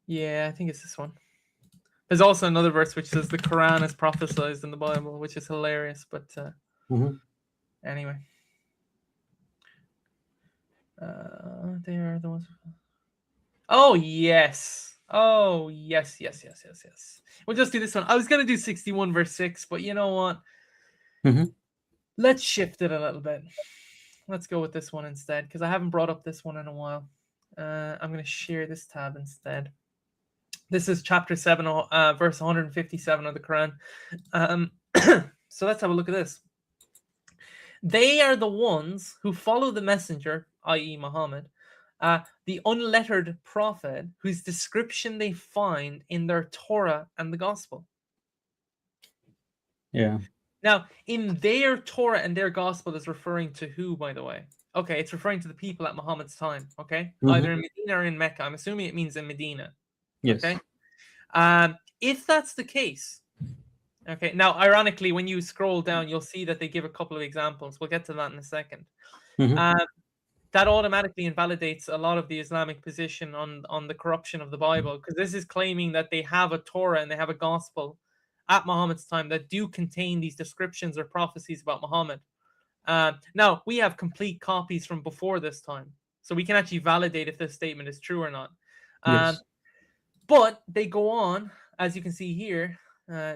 Yeah, I think it's this one. There's also another verse which says the Quran is prophesied in the Bible, which is hilarious. But Mm-hmm. anyway, they are the ones. Oh yes. Oh yes. We'll just do this one. I was gonna do 61 verse 6, but you know what? Mm-hmm. Let's shift it a little bit. Let's go with this one instead, because I haven't brought up this one in a while. I'm going to share this tab instead. This is chapter 7, verse 157 of the Quran. So let's have a look at this. They are the ones who follow the messenger, i.e. Muhammad, the unlettered prophet, whose description they find in their Torah and the Gospel. Yeah. Now, in their Torah and their Gospel is referring to who, by the way? Okay, it's referring to the people at Muhammad's time, okay? Mm-hmm. Either in Medina or in Mecca. I'm assuming it means in Medina, Yes. okay? If that's the case, okay, now, ironically, when you scroll down, you'll see that they give a couple of examples. We'll get to that in a second. Mm-hmm. That automatically invalidates a lot of the Islamic position on the corruption of the Bible, because this is claiming that they have a Torah and they have a Gospel at Muhammad's time that do contain these descriptions or prophecies about Muhammad. Now, we have complete copies from before this time, so we can actually validate if this statement is true or not. Yes. But they go on, as you can see here,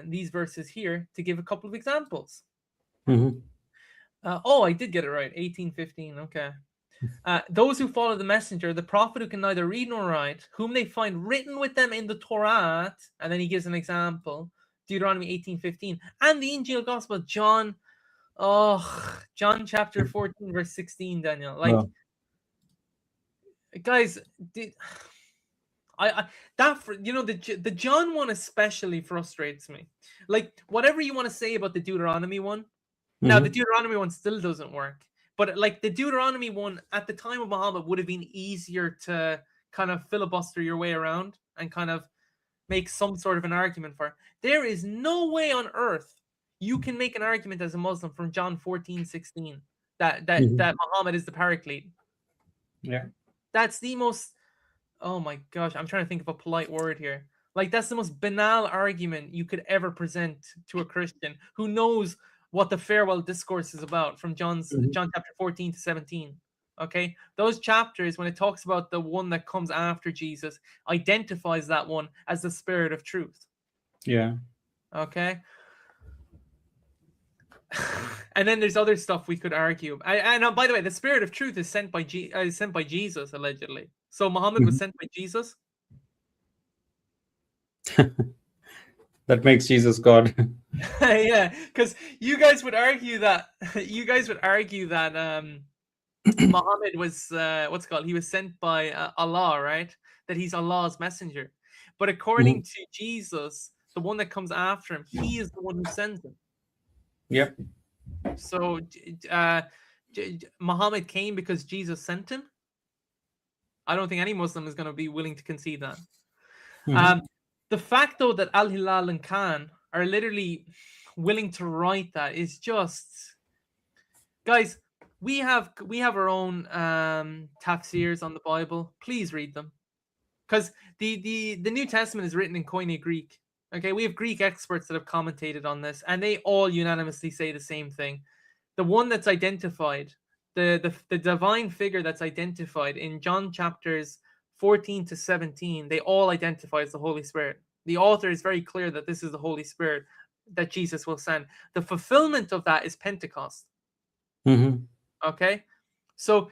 these verses here, to give a couple of examples. Mm-hmm. Oh, I did get it right. 18:15. Okay. Those who follow the messenger, the prophet who can neither read nor write, whom they find written with them in the Torah, and then he gives an example, Deuteronomy 18:15, and the Injil Gospel, John chapter 14, verse 16, Daniel. Like, Oh. guys, the John one especially frustrates me. Like, whatever you want to say about the Deuteronomy one, now the Mm-hmm. Deuteronomy one still doesn't work. But like the Deuteronomy one at the time of Muhammad would have been easier to kind of filibuster your way around and kind of make some sort of an argument for. There is no way on earth you can make an argument as a Muslim from John 14:16 that Mm-hmm. Muhammad is the paraclete. Yeah. That's the most, oh my gosh, I'm trying to think of a polite word here. Like, that's the most banal argument you could ever present to a Christian who knows what the farewell discourse is about from John Mm-hmm. chapter 14 to 17. Okay, those chapters, when it talks about the one that comes after Jesus, identifies that one as the Spirit of truth. Yeah. Okay. And then there's other stuff we could argue. And by the way, the Spirit of truth is sent by Jesus, allegedly. So Muhammad was Mm-hmm. sent by Jesus. That makes Jesus God. Yeah, because you guys would argue that Muhammad was what's it called? He was sent by Allah, right? That he's Allah's messenger. But according Mhm. to Jesus, the one that comes after him, he is the one who sends him. Yep. So Muhammad came because Jesus sent him. I don't think any Muslim is going to be willing to concede that. Mhm. The fact, though, that Al Hilal and Khan are literally willing to write that is just, guys. We have our own tafsirs on the Bible. Please read them, because the New Testament is written in Koine Greek. Okay, we have Greek experts that have commentated on this, and they all unanimously say the same thing. The one that's identified, the divine figure that's identified in John chapters 14 to 17, they all identify as the Holy Spirit. The author is very clear that this is the Holy Spirit that Jesus will send. The fulfillment of that is Pentecost. Mhm. Okay, so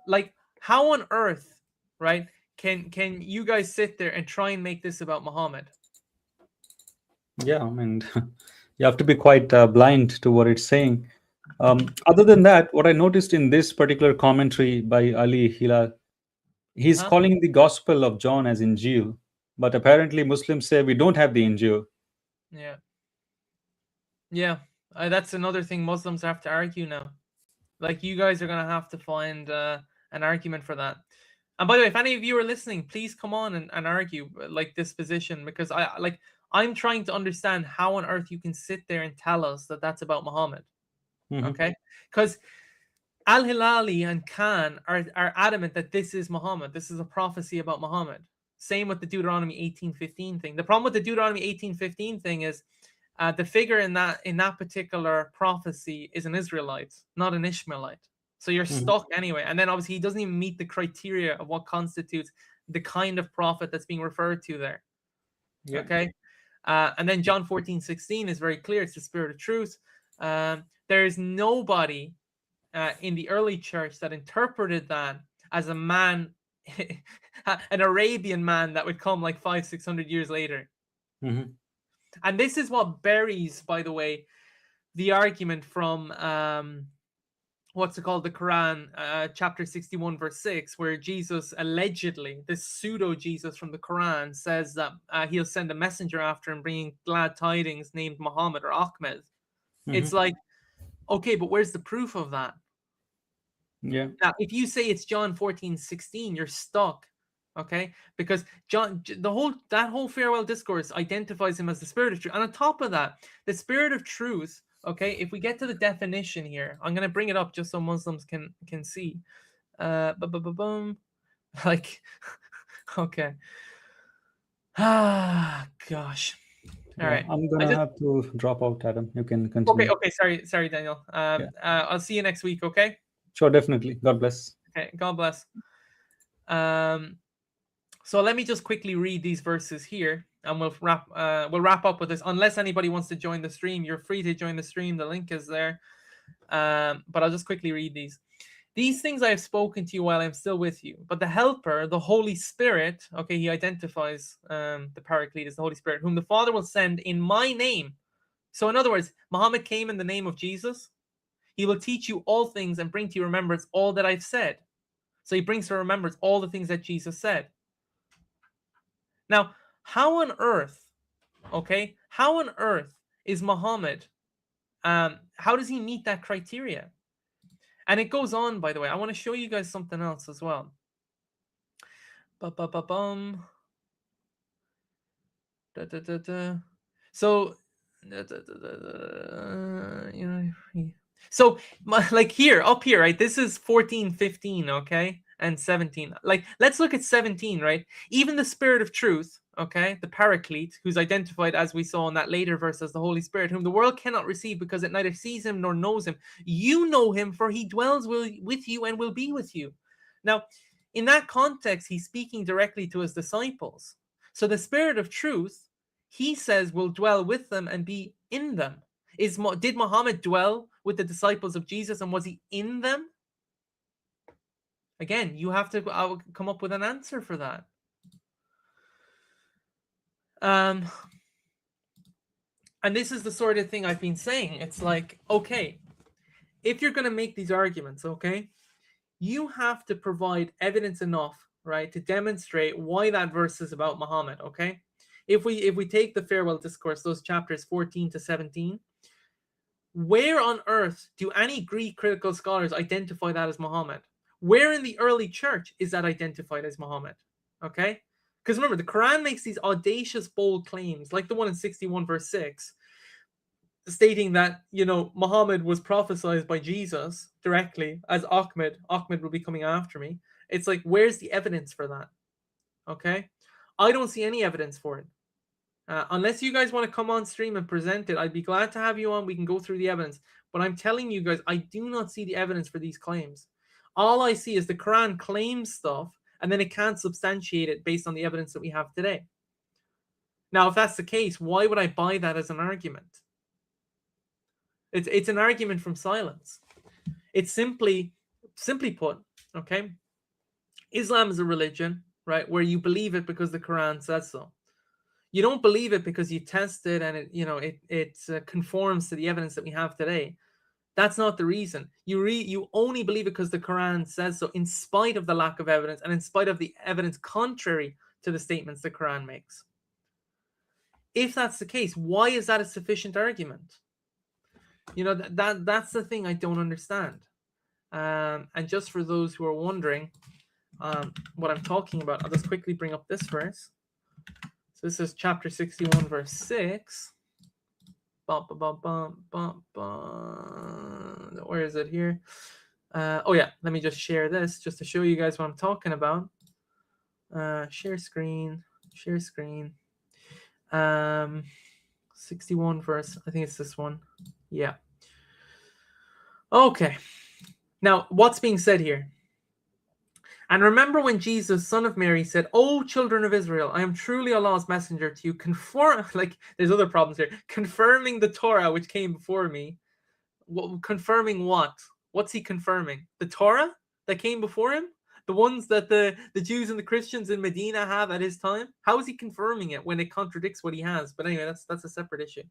like, how on earth, right, can you guys sit there and try and make this about Muhammad? Yeah, I mean, you have to be quite blind to what it's saying. Other than that, what I noticed in this particular commentary by Ali Hilal, he's Uh-huh. calling the Gospel of John as Injil, but apparently Muslims say we don't have the Injil. Yeah, yeah. That's another thing Muslims have to argue now. Like, you guys are gonna have to find an argument for that. And by the way, if any of you are listening, please come on and argue like this position, because I'm trying to understand how on earth you can sit there and tell us that that's about Muhammad. Mhm. Okay, because Al Hilali and Khan are adamant that this is Muhammad. This is a prophecy about Muhammad. Same with the Deuteronomy 18:15 thing. The problem with the Deuteronomy 18:15 thing is the figure in that particular prophecy is an Israelite, not an Ishmaelite. So you're Mhm. stuck anyway. And then obviously he doesn't even meet the criteria of what constitutes the kind of prophet that's being referred to there. Yeah. Okay. And then John 14:16 is very clear. It's the spirit of truth. There is nobody in the early church that interpreted that as a man, an Arabian man that would come like 500-600 years later. Mhm. And this is what buries, by the way, the argument from what's it called, the Quran, chapter 61 verse 6, where Jesus allegedly, this pseudo Jesus from the Quran, says that he'll send a messenger after him bringing glad tidings named Muhammad or Ahmed. It's Mhm. like, okay, but where's the proof of that? Yeah. Now, if you say it's John 14:16, you're stuck. Okay, because that whole farewell discourse identifies him as the spirit of truth. And on top of that, the spirit of truth, okay, if we get to the definition here, I'm going to bring it up just so Muslims can see. Boom. Like, okay. Ah, gosh. All Yeah. right. I'm I gonna just have to drop out, Adam. You can Okay. continue. Okay. Sorry, Daniel. Yeah. I'll see you next week. Okay. Sure, definitely. God bless. Okay. God bless. Um. So let me just quickly read these verses here, and we'll wrap up with this. Unless anybody wants to join the stream, you're free to join the stream. The link is there. But I'll just quickly read these. These things I have spoken to you while I'm still with you. But the Helper, the Holy Spirit, okay, he identifies the Paraclete as the Holy Spirit, whom the Father will send in my name. So in other words, Muhammad came in the name of Jesus. He will teach you all things and bring to your remembrance all that I've said. So he brings to remembrance all the things that Jesus said. Now, how on earth, okay, how on earth is Muhammad, how does he meet that criteria? And it goes on, by the way. I want to show you guys something else as well. Ba-ba-ba-bum. Da-da-da-da. So, you know, so like here, up here, right? This is 14, 15, okay? And 17. Like, let's look at 17, right? Even the Spirit of Truth, okay? The Paraclete, who's identified, as we saw in that later verse, as the Holy Spirit, whom the world cannot receive because it neither sees him nor knows him. You know him, for he dwells with you and will be with you. Now, in that context, he's speaking directly to his disciples. So the Spirit of Truth, he says, will dwell with them and be in them. Did Muhammad dwell with the disciples of Jesus, and was he in them? Again, you have to come up with an answer for that. And this is the sort of thing I've been saying. It's like, okay, if you're going to make these arguments, okay, you have to provide evidence enough, right, to demonstrate why that verse is about Muhammad, okay? If we take the farewell discourse, those chapters 14 to 17, where on earth do any Greek critical scholars identify that as Muhammad? Where in the early church is that identified as Muhammad? Okay? Because remember, the Quran makes these audacious, bold claims, like the one in 61, verse 6, stating that, Muhammad was prophesied by Jesus directly as Ahmed. Ahmed will be coming after me. It's like, where's the evidence for that? Okay? I don't see any evidence for it. Unless you guys want to come on stream and present it, I'd be glad to have you on. We can go through the evidence. But I'm telling you guys, I do not see the evidence for these claims. All I see is the Quran claims stuff, and then it can't substantiate it based on the evidence that we have today. Now, if that's the case, why would I buy that as an argument? It's an argument from silence. It's simply put, okay, Islam is a religion, right, where you believe it because the Quran says so. You don't believe it because you test it and it conforms to the evidence that we have today. That's not the reason. You only believe it because the Quran says so, in spite of the lack of evidence and in spite of the evidence contrary to the statements the Quran makes. If that's the case, why is that a sufficient argument? That's the thing I don't understand. And just for those who are wondering what I'm talking about, I'll just quickly bring up this verse. So this is chapter 61, verse 6. Where is it here? Oh yeah, let me just share this just to show you guys what I'm talking about. Share screen. 61 verse, I think it's this one. Yeah. Okay. Now, what's being said here? And remember when Jesus, son of Mary, said, "O children of Israel, I am truly Allah's messenger to you, there's other problems here, confirming the Torah which came before me." Confirming what? What's he confirming? The Torah that came before him? The ones that the Jews and the Christians in Medina have at his time? How is he confirming it when it contradicts what he has? But anyway, that's a separate issue.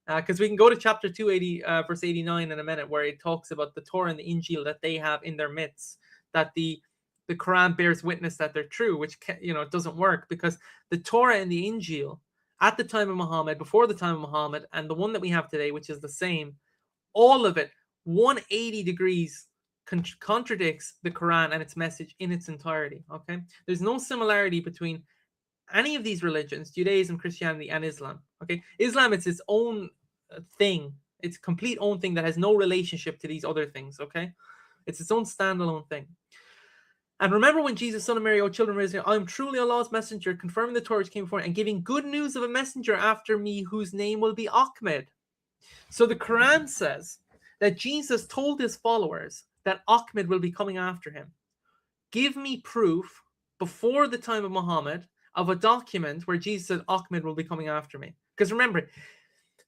Because we can go to chapter 280, verse 89 in a minute, where it talks about the Torah and the Injil that they have in their midst, that the Quran bears witness that they're true, which it doesn't work, because the Torah and the Injil at the time of Muhammad, before the time of Muhammad, and the one that we have today, which is the same, all of it 180 degrees contradicts the Quran and its message in its entirety. Okay, there's no similarity between any of these religions, Judaism, Christianity, and Islam. Okay, Islam, it's its own thing. It's a complete own thing that has no relationship to these other things. Okay, it's its own standalone thing. And remember when Jesus, son of Mary, O children of Israel, I am truly Allah's messenger, confirming the Torah which came before, and giving good news of a messenger after me whose name will be Ahmed. So the Quran says that Jesus told his followers that Ahmed will be coming after him. Give me proof before the time of Muhammad of a document where Jesus said Ahmed will be coming after me. Because remember,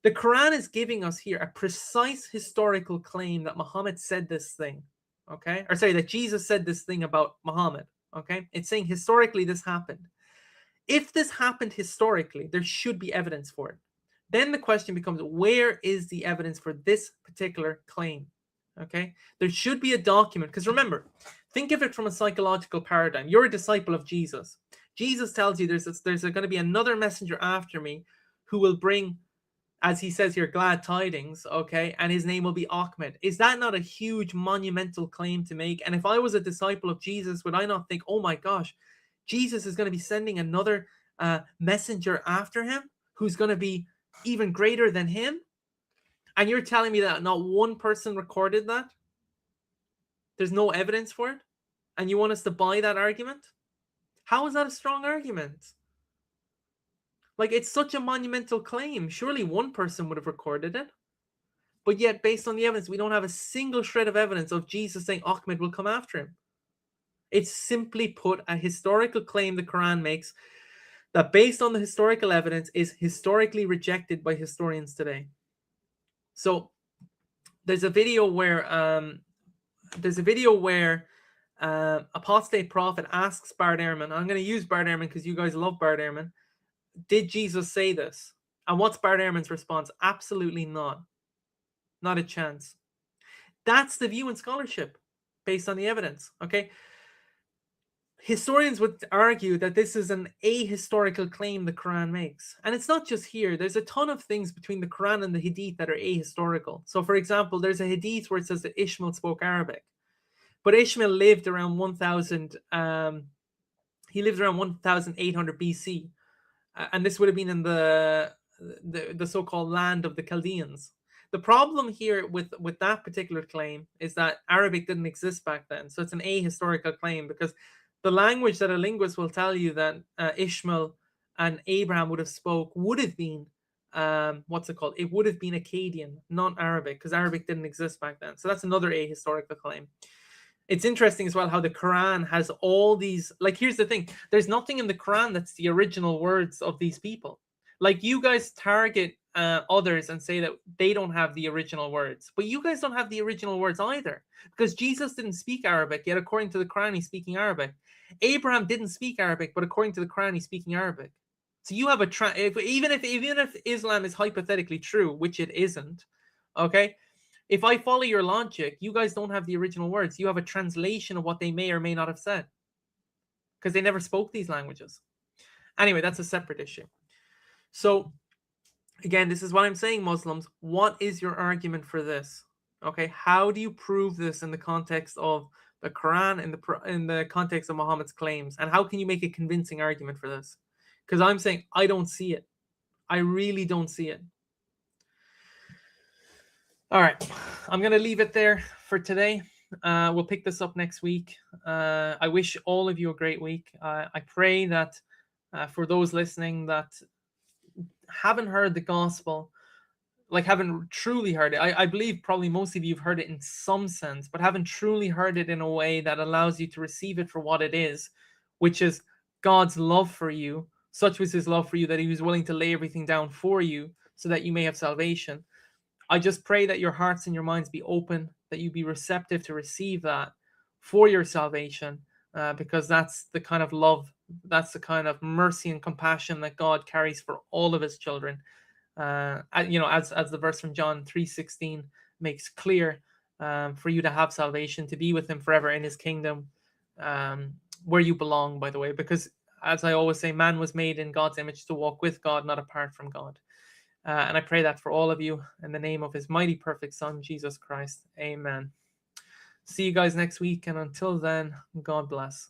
the Quran is giving us here a precise historical claim that Muhammad said this thing. Okay? Or sorry, that Jesus said this thing about Muhammad. Okay? It's saying historically this happened. If this happened historically, there should be evidence for it. Then the question becomes, where is the evidence for this particular claim? Okay? There should be a document. Because remember, think of it from a psychological paradigm. You're a disciple of Jesus. Jesus tells you there's going to be another messenger after me who will bring, as he says here, glad tidings, okay? And his name will be Ahmed. Is that not a huge monumental claim to make? And if I was a disciple of Jesus, would I not think, oh my gosh, Jesus is going to be sending another messenger after him who's going to be even greater than him? And you're telling me that not one person recorded that? There's no evidence for it? And you want us to buy that argument? How is that a strong argument? Like, it's such a monumental claim. Surely one person would have recorded it. But yet, based on the evidence, we don't have a single shred of evidence of Jesus saying Ahmed will come after him. It's simply put a historical claim the Quran makes that, based on the historical evidence, is historically rejected by historians today. So there's a video where apostate prophet asks Bart Ehrman. I'm going to use Bart Ehrman because you guys love Bart Ehrman. Did Jesus say this? And what's Bart Ehrman's response? Absolutely not. Not a chance. That's the view in scholarship based on the evidence, okay? Historians would argue that this is an ahistorical claim the Quran makes. And it's not just here. There's a ton of things between the Quran and the Hadith that are ahistorical. So, for example, there's a Hadith where it says that Ishmael spoke Arabic. But Ishmael lived around 1000, he lived around 1800 BC. And this would have been in the so-called land of the Chaldeans. The problem here with that particular claim is that Arabic didn't exist back then. So it's an ahistorical claim because the language that a linguist will tell you that Ishmael and Abraham would have been, what's it called? It would have been Akkadian, not Arabic, because Arabic didn't exist back then. So that's another ahistorical claim. It's interesting as well how the Quran has all these, like, here's the thing. There's nothing in the Quran that's the original words of these people. Like, you guys target others and say that they don't have the original words, but you guys don't have the original words either, because Jesus didn't speak Arabic, yet according to the Quran, he's speaking Arabic. Abraham didn't speak Arabic, but according to the Quran, he's speaking Arabic. So you have even if Islam is hypothetically true, which it isn't, okay? If I follow your logic, you guys don't have the original words. You have a translation of what they may or may not have said, because they never spoke these languages. Anyway, that's a separate issue. So, again, this is what I'm saying, Muslims. What is your argument for this? Okay, how do you prove this in the context of the Quran, in the context of Muhammad's claims? And how can you make a convincing argument for this? Because I'm saying I don't see it. I really don't see it. All right, I'm going to leave it there for today. We'll pick this up next week. I wish all of you a great week. I pray that for those listening that haven't heard the gospel, like haven't truly heard it. I believe probably most of you have heard it in some sense, but haven't truly heard it in a way that allows you to receive it for what it is, which is God's love for you. Such was his love for you that he was willing to lay everything down for you so that you may have salvation. I just pray that your hearts and your minds be open, that you be receptive to receive that for your salvation, because that's the kind of love, that's the kind of mercy and compassion that God carries for all of his children. As the verse from John 3:16 makes clear, for you to have salvation, to be with him forever in his kingdom, where you belong, by the way, because as I always say, man was made in God's image to walk with God, not apart from God. And I pray that for all of you in the name of his mighty, perfect Son, Jesus Christ. Amen. See you guys next week. And until then, God bless.